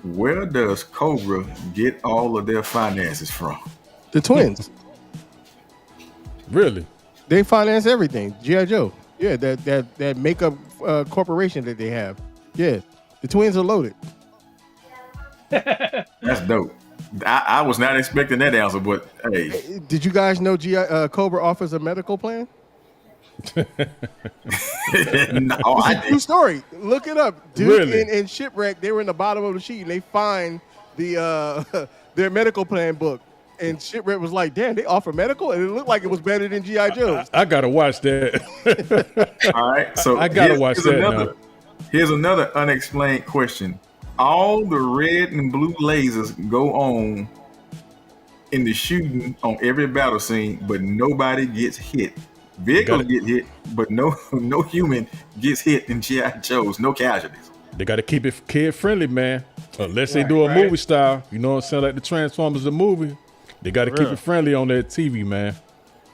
Where does Cobra get all of their finances from? The twins. Really? They finance everything. G.I. Joe. Yeah, that makeup corporation that they have. Yeah, the twins are loaded. That's dope. I was not expecting that answer, but hey, Did you guys know Cobra offers a medical plan? no, I True did. story. Look it up. Duke Really? and Shipwreck, they were in the bottom of the sheet and they find the their medical plan book. And Shipwreck was like, damn, they offer medical? And it looked like it was better than G.I. Joe's. I gotta watch that. All right, so I gotta watch that now. Here's another unexplained question. All the red and blue lasers go on in the shooting on every battle scene, but nobody gets hit. Vehicles Got it. get hit, but no human gets hit in G.I. Joe's. No casualties. They gotta keep it kid friendly, man. Unless they do a movie style, you know what I'm saying, like the Transformers the movie. They gotta keep it friendly on that TV, man.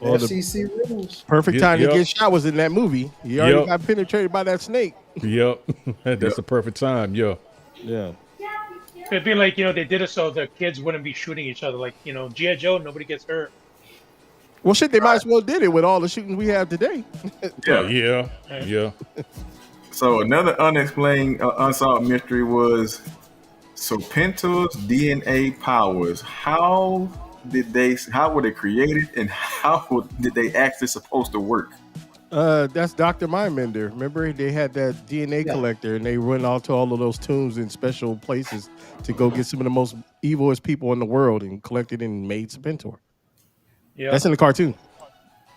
Well, the FCC rules. perfect time to Yep. get shot was in that movie. He already Yep. got penetrated by that snake. Yep. That's the perfect time. Yeah. Yeah. It'd be like, they did it so the kids wouldn't be shooting each other. Like, G.I. Joe, nobody gets hurt. Well, shit, they might as well did it with all the shootings we have today. Yeah. Yeah. So another unexplained, unsolved mystery was Serpentor's DNA powers. How were they created, and did they actually supposed to work? That's Dr. Mindbender. Remember, they had that DNA collector, and they went out to all of those tombs in special places to go get some of the most evilest people in the world and collected and made Serpentor. Yeah. That's in the cartoon.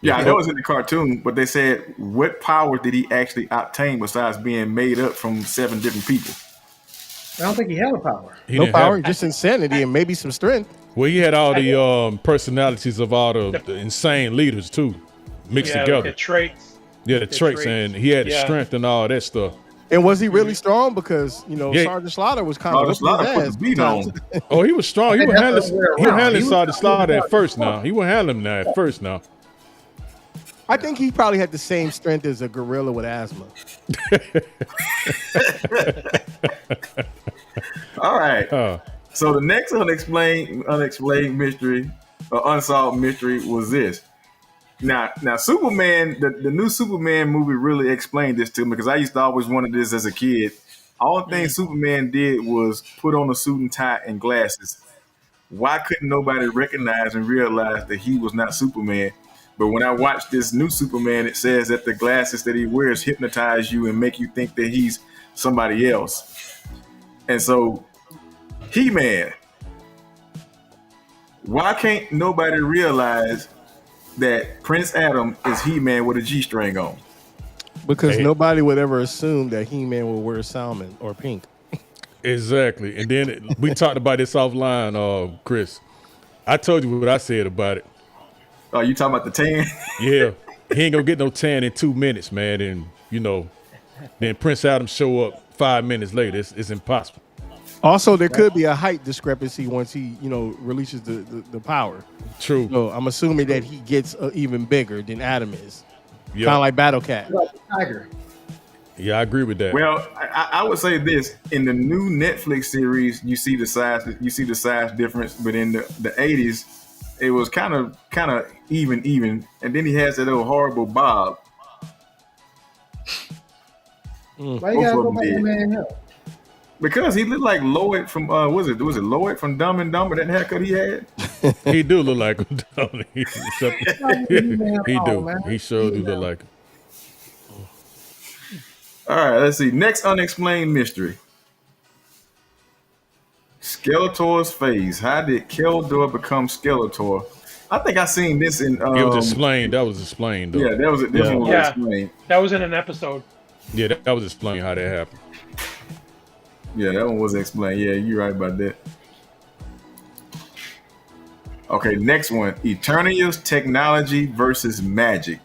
Yeah, I know it's in the cartoon, but they said what power did he actually obtain besides being made up from 7 different people? I don't think he had a power. He No didn't power, have- just insanity and maybe some strength. well, he had all the personalities of all the insane leaders too, mixed Yeah, together. the traits. Yeah, the traits, traits. and he had the Yeah. strength and all that stuff. And was he really strong? Because, Yeah. Sergeant Slaughter was kind Sergeant of Slaughter his put the ass beat sometimes. on. Oh, he was strong. He think was that's handling. the other way He was around. handling He was Sergeant Slaughter at talking first. Now he was handling him now at first. Now. I think he probably had the same strength as a gorilla with asthma. All right. Uh, So the next unexplained mystery, or unsolved mystery, was this. Now Superman, the new Superman movie really explained this to me, because I used to always wonder this as a kid. All the things Superman did was put on a suit and tie and glasses. Why couldn't nobody recognize and realize that he was not Superman? But when I watched this new Superman, it says that the glasses that he wears hypnotize you and make you think that he's somebody else. And so, He-Man, why can't nobody realize that Prince Adam is He-Man with a G-string on? Because Hey. nobody would ever assume that He-Man will wear salmon or pink. exactly. And then we talked about this offline, Chris. I told you what I said about it. Oh, you talking about the tan? Yeah, he ain't gonna get no tan in 2 minutes, man. And then Prince Adam show up 5 minutes later. It's impossible. Also, there could be a height discrepancy once he, releases the power. True. So I'm assuming that he gets even bigger than Adam is. Yeah. Kind of like Battle Cat. Like the tiger. Yeah, I agree with that. Well, I would say this: in the new Netflix series, you see the size difference, but in the 80s, it was kind of even, and then he has that little horrible bob. Why you gotta Both go of them back did. to man up? Because he looked like Lloyd from was it Lloyd from Dumb and Dumber, that haircut he had? He do look like him, don't he? He do. man. He sure do look like him. All right, let's see. Next unexplained mystery. Skeletor's face. How did Keldor become Skeletor? I think I seen this in It was explained. That was explained, though. yeah, that was this one was Yeah. explained. That was in an episode. Yeah, that was explained how that happened. Yeah, that one was explained. Yeah, you're right about that. Okay, next one. Eternia's technology versus magic.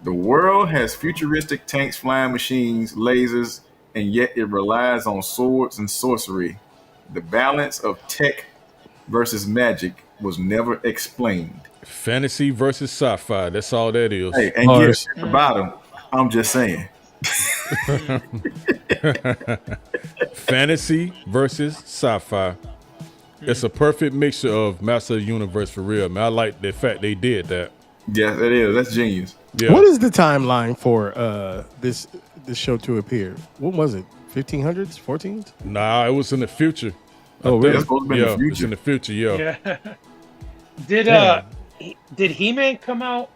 The world has futuristic tanks, flying machines, lasers, and yet it relies on swords and sorcery. The balance of tech versus magic was never explained. Fantasy versus sci-fi. That's all that is. Hey, and yes, at the bottom, I'm just saying. Fantasy versus sci-fi. It's a perfect mixture of Master of the Universe for real, man. I like the fact they did that. Yes, it is. That's genius. Yeah. What is the timeline for this show to appear? What was it? 1500s? 14s? Nah, it was in the future. Oh, I really? It's supposed to be in the Yeah, future. it's in the future. Yeah. Yeah. Did He-Man come out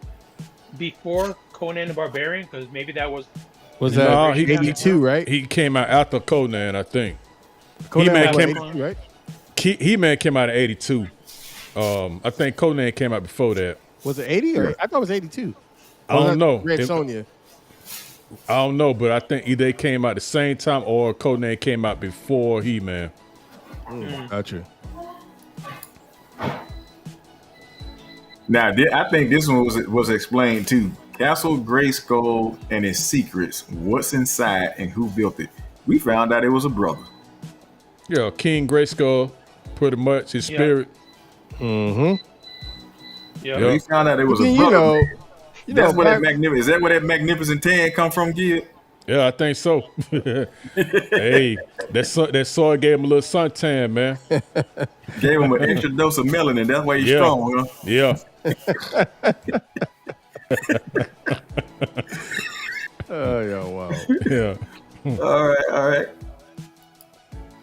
before Conan the Barbarian? Because maybe that was. Was No, that he- 82, right? He came out after Conan, I think. Conan He-Man was came- 82, right? He-Man came out in 82. I think Conan came out before that. Was it 80 or I thought it was 82. I don't know. Red It- Sonja. I don't know, but I think either they came out the same time or Conan came out before He-Man. Gotcha. Now, I think this one was explained too. Castle Grayskull and its secrets. What's inside and who built it? We found out it was a brother. Yeah, King Grayskull, pretty much his Yeah. spirit. Mm-hmm. Yeah. When he found out it was a Then, brother, Black- is that where that magnificent tan come from, kid? Yeah, I think so. Hey, that soy gave him a little suntan, man. Gave him an extra dose of melanin. That's why he's Yeah. strong, huh? Yeah. Oh, yeah, wow. Yeah. All right.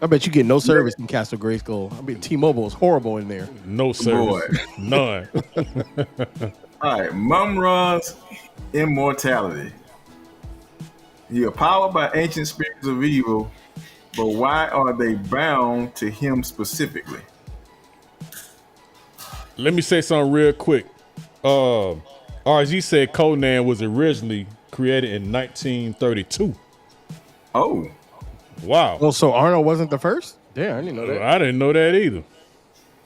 I bet you get no service in Castle Grayskull. I mean, T-Mobile is horrible in there. No service. Boy. None. All right, Mumra's immortality. He are powered by ancient spirits of evil, but why are they bound to him specifically? Let me say something real quick. RG said Conan was originally created in 1932. Oh, Wow. Oh, so Arnold wasn't the first? Damn, I didn't know that. I didn't know that either.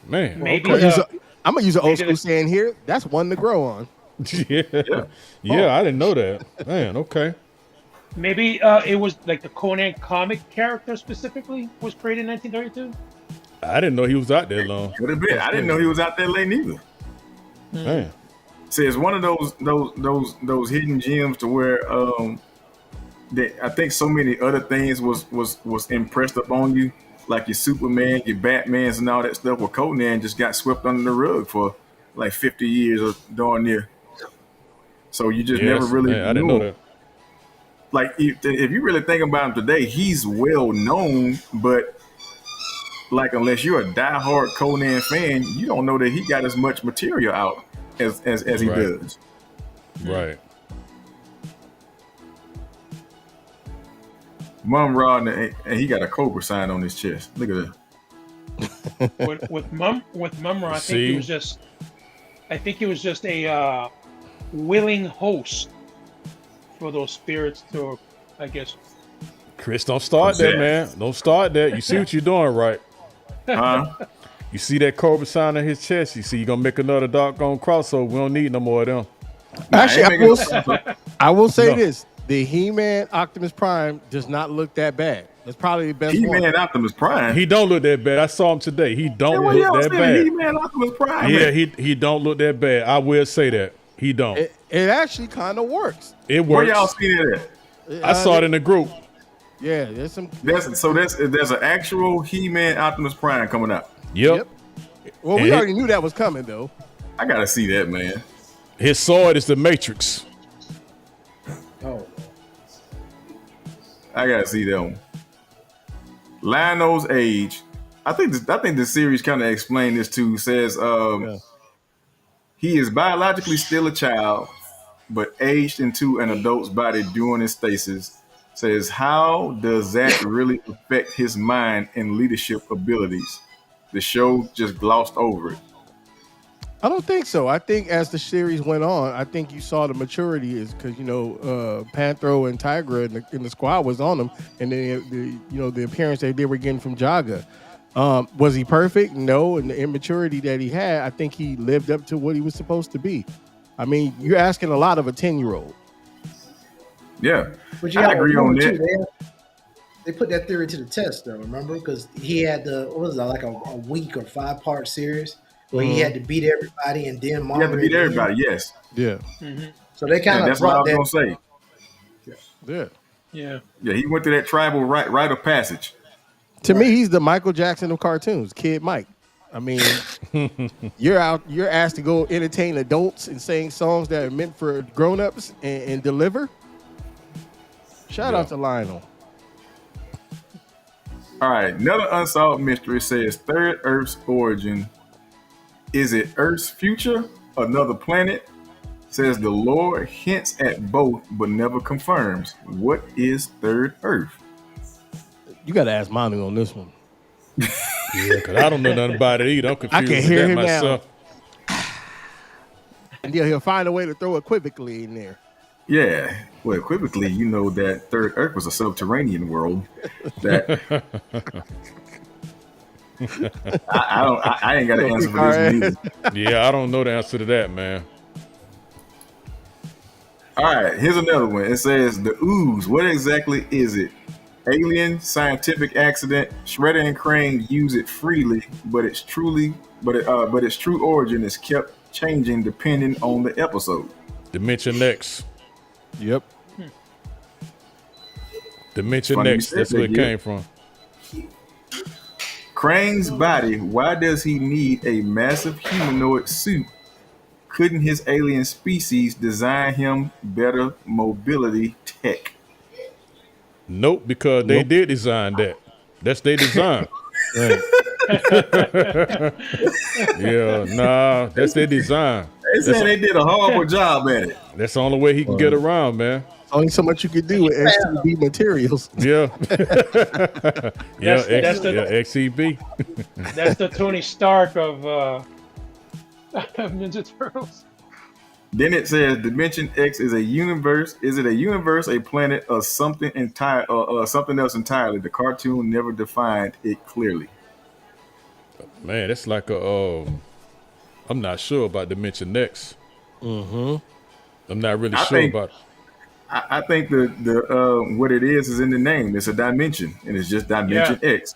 Man. Maybe Okay. I'm gonna use an old Maybe school saying here. That's one to grow on. Yeah. Yeah, I didn't know that. Man, okay. maybe it was like the Conan comic character specifically was created in 1932. I didn't know he was out there long. could have been. I didn't know he was out there late neither. Man. See, it's one of those hidden gems to where that I think so many other things was impressed upon you, like your Superman, your Batmans, and all that stuff. Well, Conan just got swept under the rug for like 50 years or darn near. So you just never really man, I didn't knew know him. that. Like if you really think about him today, he's well known, but like unless you're a diehard Conan fan, you don't know that he got as much material out as he Right. does. Right. Mum-Ra, and he got a Cobra sign on his chest. Look at that. with Mumra, I think See? he was just a willing host for those spirits to, I guess. Chris, don't start that, man. Don't start that. You see what you're doing, right? Huh? You see that Cobra sign on his chest. You see you're going to make another doggone crossover. We don't need no more of them. Actually, ain't I will say No. this: the He-Man Optimus Prime does not look that bad. That's probably the best one. He-Man Optimus Prime. He don't look that bad. I saw him today. He don't Where y'all look that see the bad. He-Man Optimus Prime? Yeah, at? he don't look that bad. I will say that. He don't. It actually kind of works. It Where works. y'all seen it at? I saw it in the group. Yeah, there's some. There's an actual He-Man Optimus Prime coming out. Yep. Well, And we it- already knew that was coming, though. I gotta see that, man. His sword is the Matrix. Oh, I gotta see that one. Lionel's age. I think the series kind of explained this too. Says he is biologically still a child, but aged into an adult's body during his stasis. Says, how does that really affect his mind and leadership abilities? The show just glossed over it. I don't think so. I think as the series went on, I think you saw the maturity is because Panthro and Tigra in the squad was on them, and then the appearance that they were getting from Jaga. Was he perfect? No, and the immaturity that he had, I think he lived up to what he was supposed to be. I mean, you're asking a lot of a 10-year-old. Yeah, but you I gotta agree on remember, that. too, they put that theory to the test, though. Remember, because he had like a week or 5-part series where he had to beat everybody and then You have to monitor beat it in. everybody. Yes, Yeah, So they kind and of that's what I brought was that. gonna say. yeah. Yeah. Yeah, he went through that tribal rite of passage. To me, he's the Michael Jackson of cartoons, Kid Mike. I mean, you're asked to go entertain adults and sing songs that are meant for grown-ups and deliver. Shout out to Lionel. All right, another unsolved mystery says Third Earth's origin. Is it Earth's future? Another planet? Says the Lord hints at both but never confirms. What is Third Earth? You got to ask Manu on this one. Yeah, because I don't know nothing about it either. I'm confused I can with hear that him now. myself. And he'll find a way to throw equivocally in there. Yeah, well, equivocally, you know that Third Earth was a subterranean world. That I ain't got an answer for this either. Yeah, I don't know the answer to that, man. All right, here's another one. It says the ooze. What exactly is it? Alien, scientific accident. Shredder and Crane use it freely, but its true origin is kept changing depending on the episode. Dimension X. Yep. Dimension Funny you X. said That's that, where it yeah. came from. Krang's body, why does he need a massive humanoid suit? Couldn't his alien species design him better mobility tech? Nope, because they did design that. That's their design. Right. Yeah, nah, that's their design. They said they did a horrible job at it. That's the only way he can get around, man. Only so much you could do with XTB materials. Yeah. That's the- XEB. That's the Tony Stark of Ninja Turtles. Then it says Dimension X is a universe. Is it a universe, a planet, or something entire, or something else entirely? The cartoon never defined it clearly. Man, that's like a I'm not sure about Dimension X. Mm-hmm. I'm not really I sure think- about I think the what it is in the name. It's a dimension, and it's just Dimension X.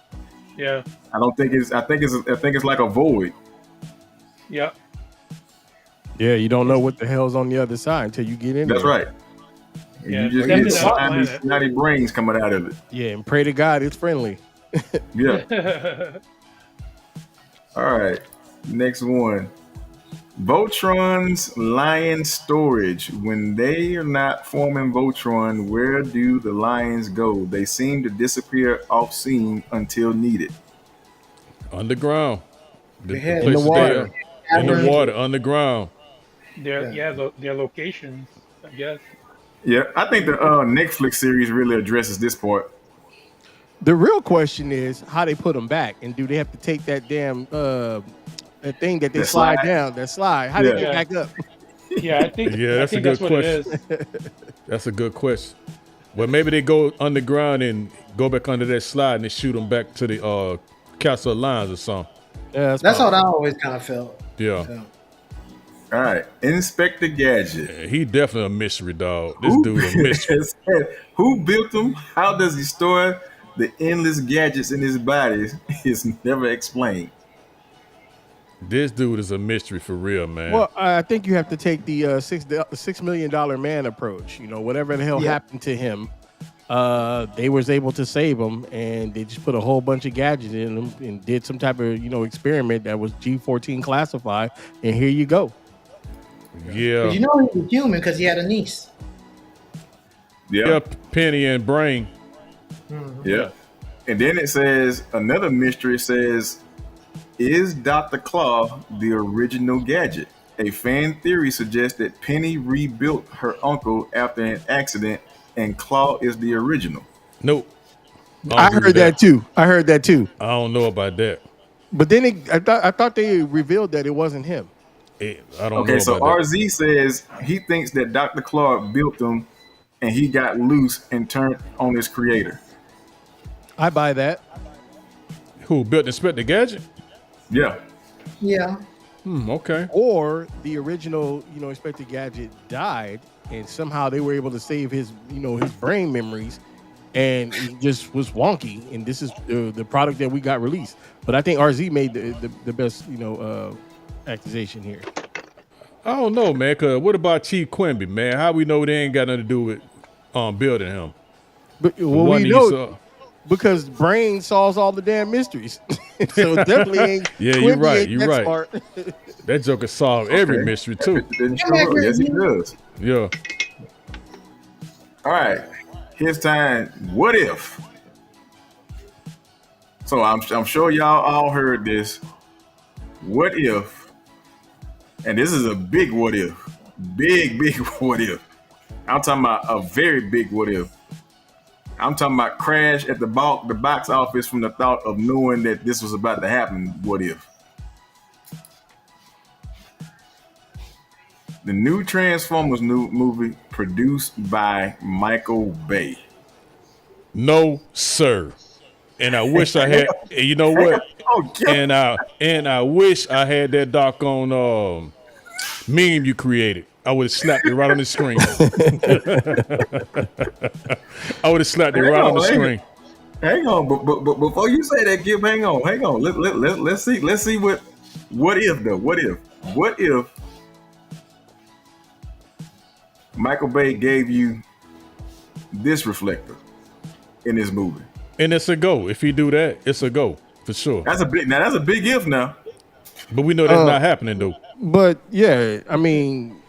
Yeah. I don't think it's. I think it's like a void. Yep. Yeah, you don't know what the hell's on the other side until you get in That's there. right. And Yeah, you just definitely get not slimy, planet. snotty brains coming out of it. Yeah, and pray to God it's friendly. Yeah. All right. Next one. Voltron's lion storage. When they are not forming Voltron, where do the lions go? They seem to disappear off scene until needed. underground. The had- place In the water. In the water, underground. their locations, I guess. Yeah, I think the Netflix series really addresses this part. The real question is how they put them back, and do they have to take that damn that thing that they That slide slide? down, that slide? How do they Yeah. get back up? Yeah, I think. Yeah, that's I think a that's good what it is. That's a good question. Well, maybe they go underground and go back under that slide and they shoot them back to the Castle of Lions or something. Yeah, That's how I always kind of felt. Yeah. So, All right, Inspector Gadget. Yeah, he definitely a mystery dog. This dude a mystery. Who built him? How does he store the endless gadgets in his body? Is never explained. This dude is a mystery for real, man. Well, I think you have to take the $6 million man approach. You know, whatever the hell happened to him, they was able to save him, and they just put a whole bunch of gadgets in him and did some type of experiment that was G14 classified, and here you go. Yeah. but you know he was human because he had a niece. Yeah, Penny and Brain. Yeah. And then it says, another mystery says, is Dr. Claw the original gadget? A fan theory suggests that Penny rebuilt her uncle after an accident and Claw is the original. Nope. I heard that too. I I don't know about that. But then I thought they revealed that it wasn't him. I don't know Okay, so about that. RZ says he thinks that Dr. Claw built them and he got loose and turned on his creator. I buy that. Who built Inspector Gadget? Yeah. Yeah. Okay. Or the original, Inspector Gadget died, and somehow they were able to save his, his brain memories, and he just was wonky. And this is the product that we got released. But I think RZ made the best, accusation here. I don't know, man. Cause what about Chief Quimby, man? How we know they ain't got nothing to do with building him? But well, One we he know saw- because brain solves all the damn mysteries. So it definitely ain't. Yeah, Quimby you're right, ain't you're that right. smart. That Joker solved every Okay. mystery too. Didn't show up. Yes, he does. Yeah. All right, here's time. What if? So I'm sure y'all all heard this. What if? And this is a big what if. Big what if. I'm talking about a very big what if. I'm talking about crash at the box office from the thought of knowing that this was about to happen. What if? The new Transformers movie produced by Michael Bay. No, sir. And I wish I had. And you know what? Oh, yeah. And I wish I had that doggone meme you created. I would have slapped it right on the screen. I would have slapped it right on the screen. Hang on, but before you say that, Gib, hang on. Let's see what if though. What if Michael Bay gave you this reflector in this movie. And it's a go. If he do that, it's a go for sure. That's a big if now. But we know that's not happening though. But yeah, I mean,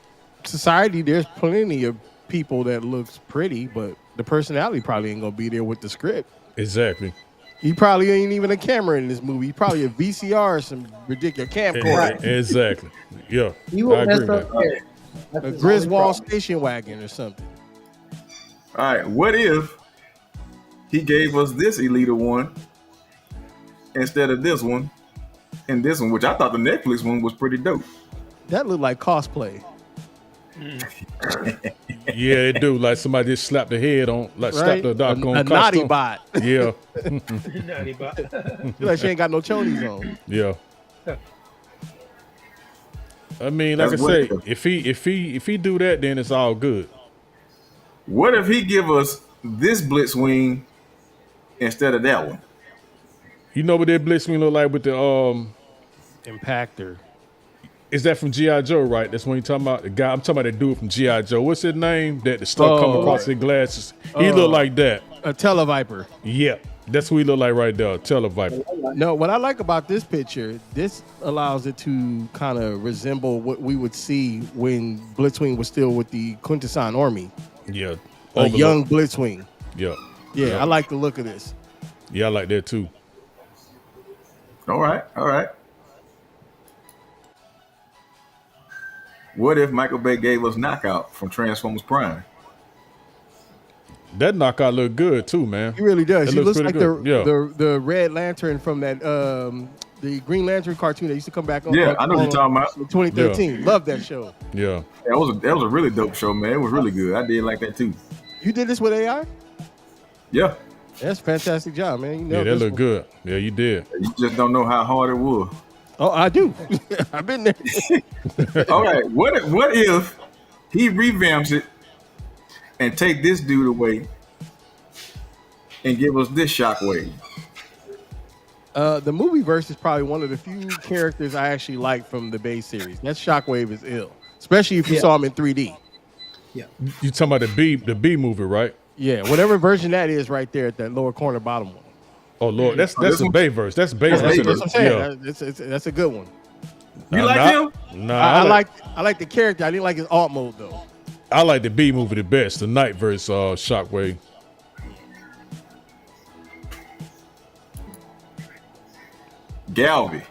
society, there's plenty of people that looks pretty, but the personality probably ain't gonna be there with the script. Exactly. He probably ain't even a camera in this movie. He probably a VCR or some ridiculous camcorder. Exactly. Yeah. You I will agree mess with up that. there. That's A his Griswold only problem. station wagon or something. All right, what if he gave us this Elita one instead of this one and this one, which I thought the Netflix one was pretty dope. That looked like cosplay. Yeah, it do. Like somebody just slapped the head on, like Right? slapped the doc on A naughty costume. bot. Yeah, Naughty bot. Like she ain't got no chonies on. yeah. I mean, like That's I say, what- if he do that, then it's all good. What if he give us this Blitzwing instead of that one? You know what that Blitzwing look like with the Impactor. Is that from G.I. Joe, right? That's when you talking about the guy. I'm talking about the dude from G.I. Joe. What's his name? That the stuff come across his glasses. He look like that. A Televiper. Yeah, that's what he look like right there. Televiper. No, what I like about this picture, this allows it to kind of resemble what we would see when Blitzwing was still with the Quintesson Army. Yeah. A Overlook. young Blitzwing. Yeah. Yeah, I like the look of this. Yeah, I like that too. All right. What if Michael Bay gave us Knockout from Transformers Prime? That knockout look good too, man. He really does. It He looks looks like pretty good. the Red Lantern from that the Green Lantern cartoon that used to come back on. Yeah, I know what you're talking about. 2013. Love that show. Yeah. That was a really dope show, man. It was really good. I did like that too. You did this with AI? Yeah. That's a fantastic job, man. You Yeah, nailed that this look one. good. Yeah, you did. You just don't know how hard it was. Oh, I do. I've been there. All right. What if he revamps it and take this dude away and give us this Shockwave? The movie verse is probably one of the few characters I actually like from the Bay series. That Shockwave is ill, especially if you saw him in 3D. You talking about the B movie, right? Yeah, whatever version that is, right there at that lower corner, bottom one. Oh Lord, that's this a one? Bay verse. That's Bay That's verse. Bay That's what I'm saying. Yeah. That's a good one. You like him? Nah, I like the character. I didn't like his alt mode though. I like the B movie the best. The Night verse Shockwave. Galvy.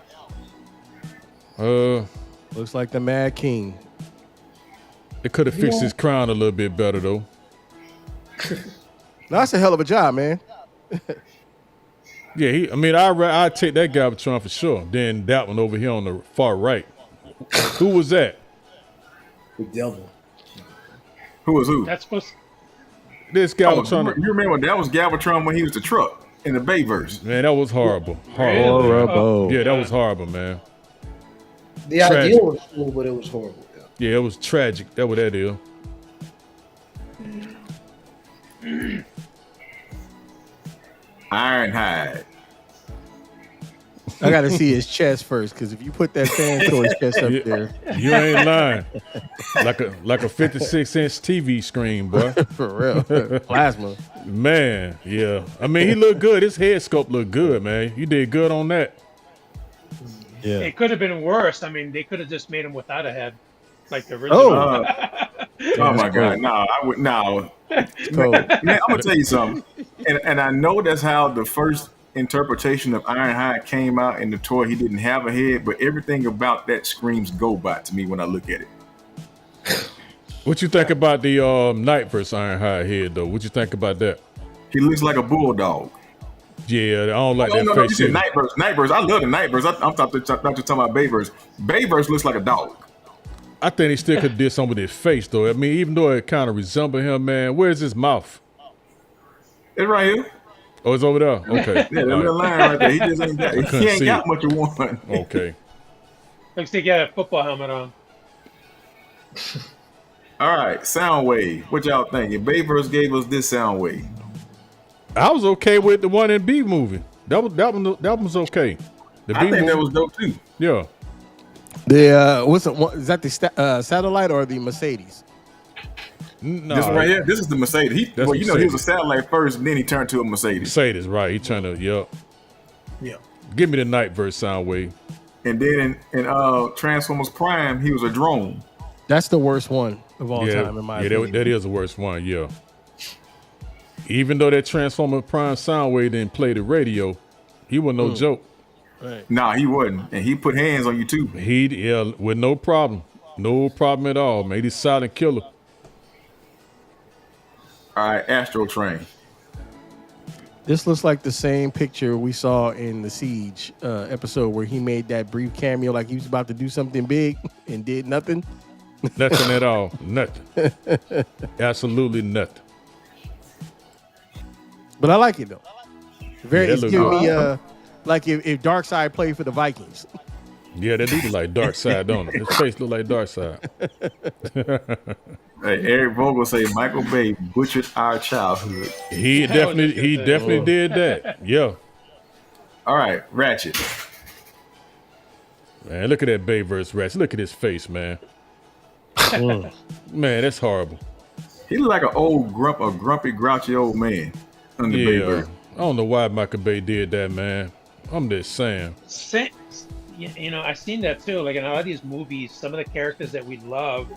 Looks like the Mad King. It could have fixed his crown a little bit better though. No, that's a hell of a job, man. Yeah, I'd take that Galvatron for sure. Then that one over here on the far right. Who was that? The devil. Who was who? That's supposed. This Oh, Galvatron. you remember that was Galvatron when he was the truck in the Bayverse. Man, that was horrible. Really? Horrible. Yeah, that was horrible, man. The Tragic. idea was cool, but it was horrible. Yeah. Yeah, it was tragic. That what that is. Ironhide. I got to see his chest first, because if you put that fan through his chest up there, You ain't lying. Like a 56-inch TV screen, boy. for real, plasma. Man, yeah. I mean, he looked good. His head sculpt looked good, man. You did good on that. Yeah. It could have been worse. I mean, they could have just made him without a head, like the original. Oh my God! No, I would no. Cold. Man, I'm gonna tell you something, and I know that's how the first interpretation of Ironhide came out in the toy. He didn't have a head, but everything about that screams GoBot to me when I look at it. What you think about the Night versus Ironhide head, though? What you think about that? He looks like a bulldog. Yeah, I don't like Oh, that no, you face. said either. Nightburst. Nightburst. I love the Nightburst. I'm talking about Bayverse. Bayverse looks like a dog. I think he still could have did something with his face, though. I mean, even though it kind of resembled him, man. Where's his mouth? It's right here. Oh, it's over there. Okay. Yeah, that All little right. line right there. He just ain't got. couldn't He ain't see got it. much of one. Okay. Looks like he had a football helmet on. All right, Soundwave. What y'all think? If Bayverse gave us this Soundwave, I was okay with the one in B movie. That was okay. The I B think movie, that was dope too. yeah. The what's it? Is that the satellite or the Mercedes? No, This one right here, this is the Mercedes. He was a Mercedes. satellite first, and then he turned to a Mercedes. Mercedes, right? He trying to, yup. Yeah. Give me the Nightverse Soundwave. And then in Transformers Prime, he was a drone. That's the worst one of all Yeah, time in my opinion. that is the worst one. Yeah. Even though that Transformer Prime Soundwave didn't play the radio, he was no joke. Right. Nah, he wasn't, and he put hands on you too. With no problem at all, man. He's silent killer. All right, Astro Train. This looks like the same picture we saw in the Siege episode where he made that brief cameo like he was about to do something big and did nothing. Nothing at all. Nothing. Absolutely nothing. But I like it though. It's look giving good. me like if Darkseid played for the Vikings. Yeah, that do look like Darkseid, don't it? His face look like Darkseid. Hey, Eric Vogel say Michael Bay butchered our childhood. He definitely did that. Yeah. All right, Ratchet. Man, look at that Bayverse Ratchet. Look at his face, man. Man, that's horrible. He looked like a grumpy, grouchy old man on the Yeah. Bayverse. I don't know why Michael Bay did that, man. I'm just saying. I've seen that too. Like in a lot of these movies, some of the characters that we love,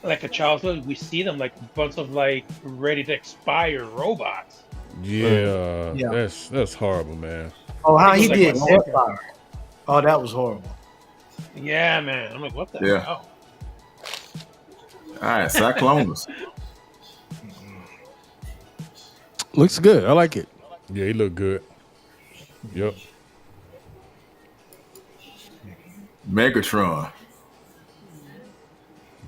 like a childhood, we see them like a bunch of like ready to expire robots. Yeah, Yeah. that's horrible, man. Oh, how he Like did what- Deathfire. Oh, that was horrible. Yeah, man. I'm like, what the Yeah. hell? All right, Cyclonus. Looks good. I like it. Yeah, he looked good. Yep. Megatron.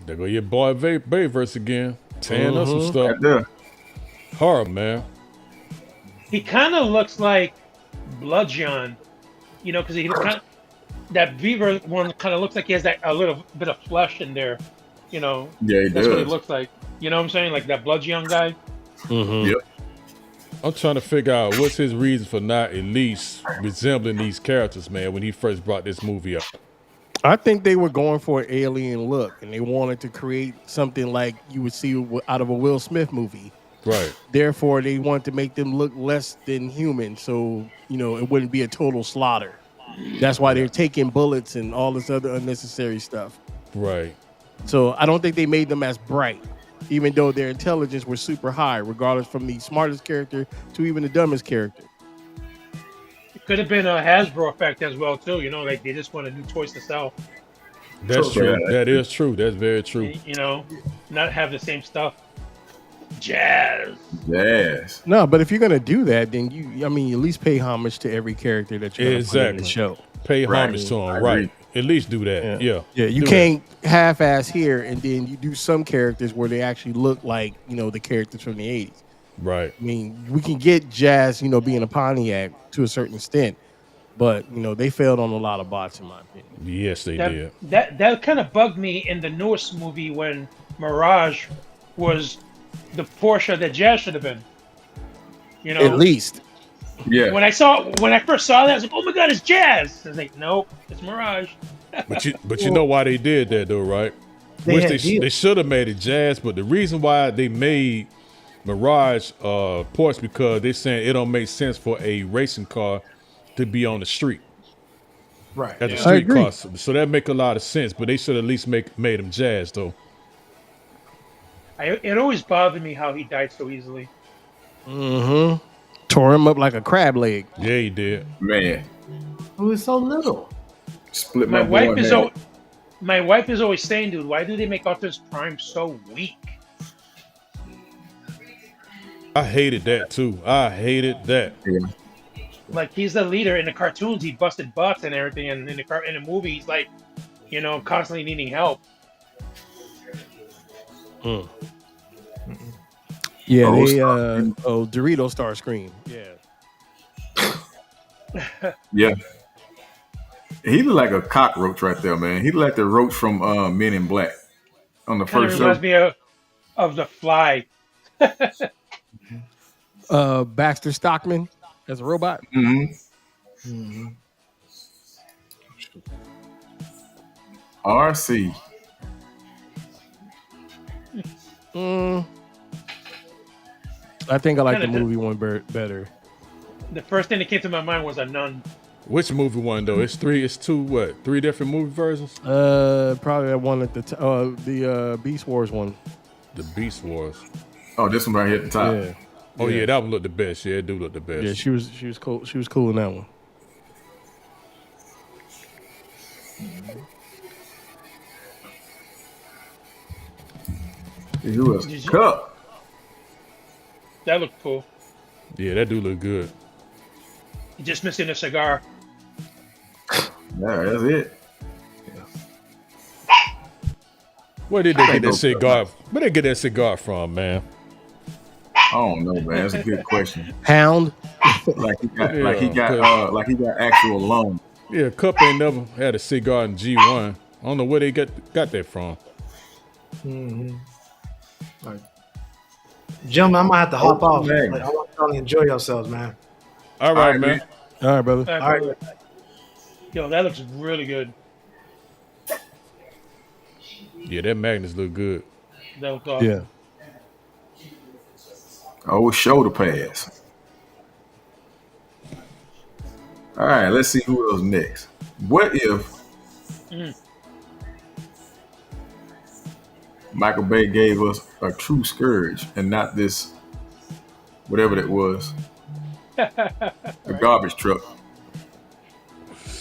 There go your boy Bayverse again. Tearing up some stuff. Right there. Horrible, man. He kind of looks like Bludgeon, because he kind of, that Beaver one kind of looks like he has a little bit of flesh in there. Yeah, he That's what he does. looks like. You know what I'm saying? Like that Bludgeon guy. Yep. I'm trying to figure out what's his reason for not at least resembling these characters, man, when he first brought this movie up. I think they were going for an alien look and they wanted to create something like you would see out of a Will Smith movie. Right. Therefore, they wanted to make them look less than human, so it wouldn't be a total slaughter. That's why they're taking bullets and all this other unnecessary stuff. Right. So I don't think they made them as bright, even though their intelligence was super high, regardless from the smartest character to even the dumbest character. It could have been a Hasbro effect as well too. Like they just wanted new toys to sell. That's true. Yeah. That is true. That's very true. Not have the same stuff. Jazz. Yes. No, but if you're gonna do that, then you at least pay homage to every character that you're gonna put in the Exactly. show. Pay Right. homage to I him. Right. agree. At least do that. Yeah. Yeah, you Do can't half-ass here and then you do some characters where they actually look like the characters from the 80s. that. Right. I mean, we can get Jazz, being a Pontiac to a certain extent, but they failed on a lot of bots in my opinion. Yes, they did. That kind of bugged me in the newest movie when Mirage was the Porsche that Jazz should have been. At least. Yeah. When I first saw that, I was like, "Oh my God, it's Jazz!" I was like, "Nope, it's Mirage." But you know why they did that though, right? They Which had they deals. should have made it Jazz, but the reason why they made Mirage Porsche because they saying it don't make sense for a racing car to be on the street Right. as a I street agree. car. So that make a lot of sense, but they should at least made them Jazz though. It always bothered me how he died so easily. Mm-hmm. Tore him up like a crab leg. Yeah, he did. Man. It was so little. Split My my boy wife in is half. my wife is always saying, "Dude, why do they make Optimus Prime so weak?" I hated that too. I hated that. Yeah. Like he's the leader in the cartoons. He busted butts and everything, and in the movie, he's like, constantly needing help. Yeah, Oh, they Starscream. Dorito Starscream. Yeah. Yeah. He looked like a cockroach right there, man. He looked like the roach from Men in Black on the Kind of first show. reminds me of the Fly. Baxter Stockman as a robot. Mm-hmm. RC. I think I like the Kinda movie one better. The first thing that came to my mind was a nun. Which movie one though? It's three different movie versions? Probably that one at the Beast Wars one. The Beast Wars. Oh, this one right here at the top. Yeah. Oh yeah, that one looked the best. Yeah, it do look the best. Yeah, she was cool. She was cool in that one. Who else? Did you- Cup. That looked cool. Yeah, that do look good. Just missing a cigar. Yeah, that's it. Where did they get that those- cigar? Where they get that cigar from, man? I don't know, man. That's a good question. Hound. Like he got, Yeah, like he got actual loan. Yeah, Cup ain't never had a cigar in G1. I don't know where they got that from. Gentlemen, I'm gonna have to hop off. man. But I want y'all to enjoy yourselves, man. All right, man. All right, brother. All right. Yo, that looks really good. Yeah, that Magnus look good. That was awesome. Yeah. Oh, shoulder pads. All right, let's see who else next. What if Michael Bay gave us a true scourge and not this, whatever that was, a garbage truck?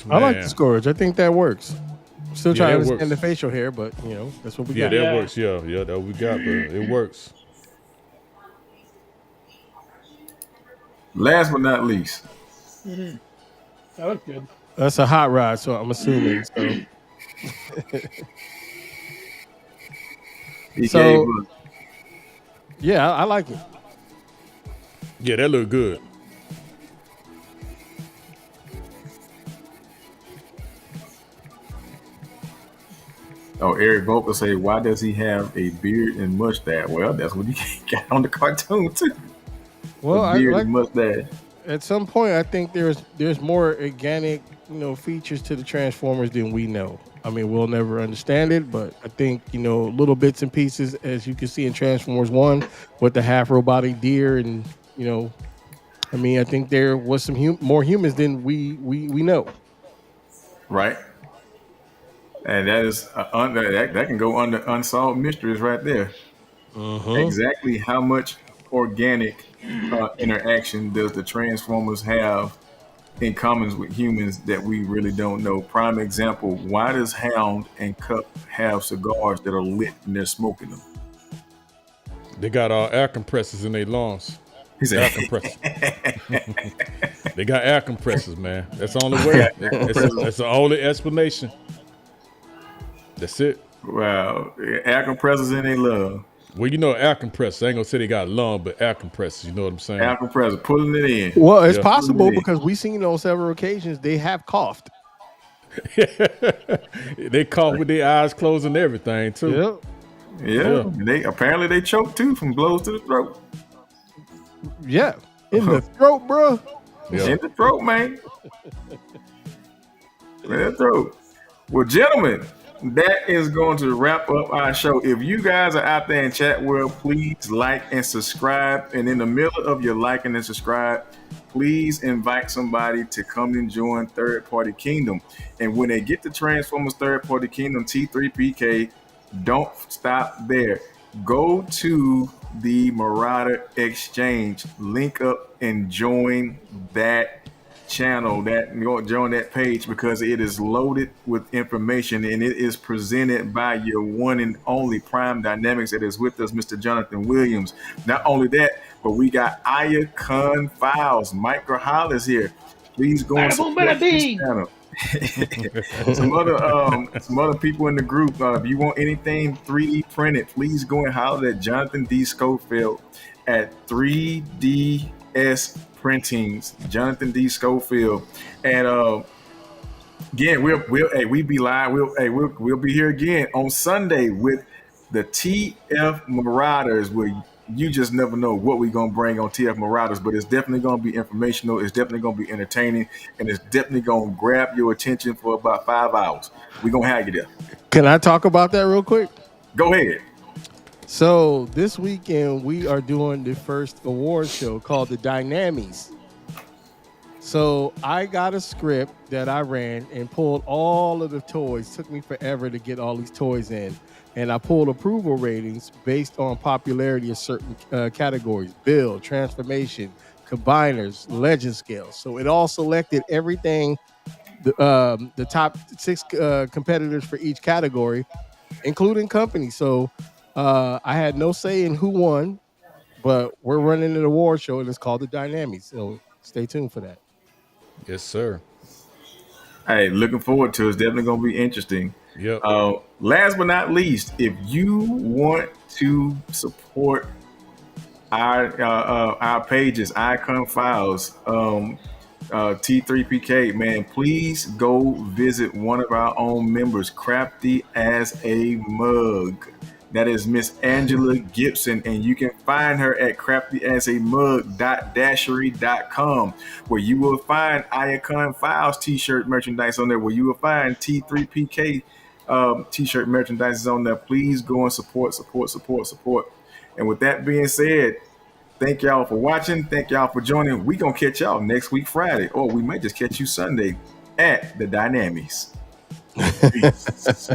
I like Man. the Scourge. I think that works. Still Yeah, trying to that understand works. the facial hair, but that's what we Yeah, got. that Yeah. works. Yeah, that we got, but it works. Last but not least, That looks good. That's a hot rod, so I'm assuming. So he So- gave us yeah, I like it. Yeah, that look good. Oh, Eric Volker say, why does he have a beard and mustache? Well, that's what he got on the cartoon too. Well, The I beard like and mustache. at some point I think there's more organic, features to the Transformers than we know. I mean, we'll never understand it, but I think, little bits and pieces, as you can see in Transformers 1 with the half robotic deer and, I think there was some more humans than we know. Right? And that is that can go under unsolved mysteries right there. Exactly how much organic interaction does the Transformers have in common with humans that we really don't know? Prime example: why does Hound and Cup have cigars that are lit and they're smoking them? They got air compressors in their lungs. He said, Air compressors. They got air compressors, man. That's the only way. That's the only explanation. That's it. "Wow, air compressors in their love. Well, air compressors. I ain't gonna say they got lung, but air compressors. You know what I'm saying? Air compressor pulling it in." Well, it's Yeah. possible because we've seen on several occasions they have coughed. They cough with their eyes closed and everything too. Yeah, they choke too from blows to the throat. Yeah. In the throat, bro. Yeah. In the throat, man. In the throat. Well, gentlemen, that is going to wrap up our show. If you guys are out there in chat world, please like and subscribe. And in the middle of your liking and subscribe, please invite somebody to come and join Third Party Kingdom. And when they get to Transformers Third Party Kingdom T3PK, don't stop there. Go to the Marauder Exchange, link up and join that channel, join that page, because it is loaded with information and it is presented by your one and only Prime Dynamics that is with us, Mr. Jonathan Williams. Not only that, but we got Aya Khan Files. Mike Grahal is here. Please go and Bada boom, support bada this bing. channel. some other people in the group. If you want anything 3D printed, please go and holler at Jonathan D. Schofield at 3DS Printings. Jonathan D. Schofield, and again, we'll be live. We'll be here again on Sunday with the TF Marauders, where you just never know what we're going to bring on TF Marauders, but it's definitely going to be informational. It's definitely going to be entertaining, and it's definitely going to grab your attention for about 5 hours. We're going to have you there. Can I talk about that real quick? Go ahead. So this weekend we are doing the first award show called the Dynamies. So I got a script that I ran and pulled all of the toys. Took me forever to get all these toys in. And I pulled approval ratings based on popularity of certain categories: build, transformation, combiners, legend scale. So it all selected everything, the top 6 competitors for each category, including company. So I had no say in who won, but we're running an award show and it's called the Dynamies. So stay tuned for that. Yes, sir. Hey, looking forward to it. It's definitely going to be interesting. Yep. Last but not least, if you want to support our pages, Icon Files, T3PK, man, please go visit one of our own members, Crafty as a Mug. That is Miss Angela Gibson, and you can find her at craftyasamug.dashery.com, where you will find Icon Files t-shirt merchandise on there, where you will find T3PK t-shirt merchandise on there. Please go and support. And with that being said, thank y'all for watching. Thank y'all for joining. We gonna catch y'all next week Friday, or we might just catch you Sunday at the Dynamies. Peace.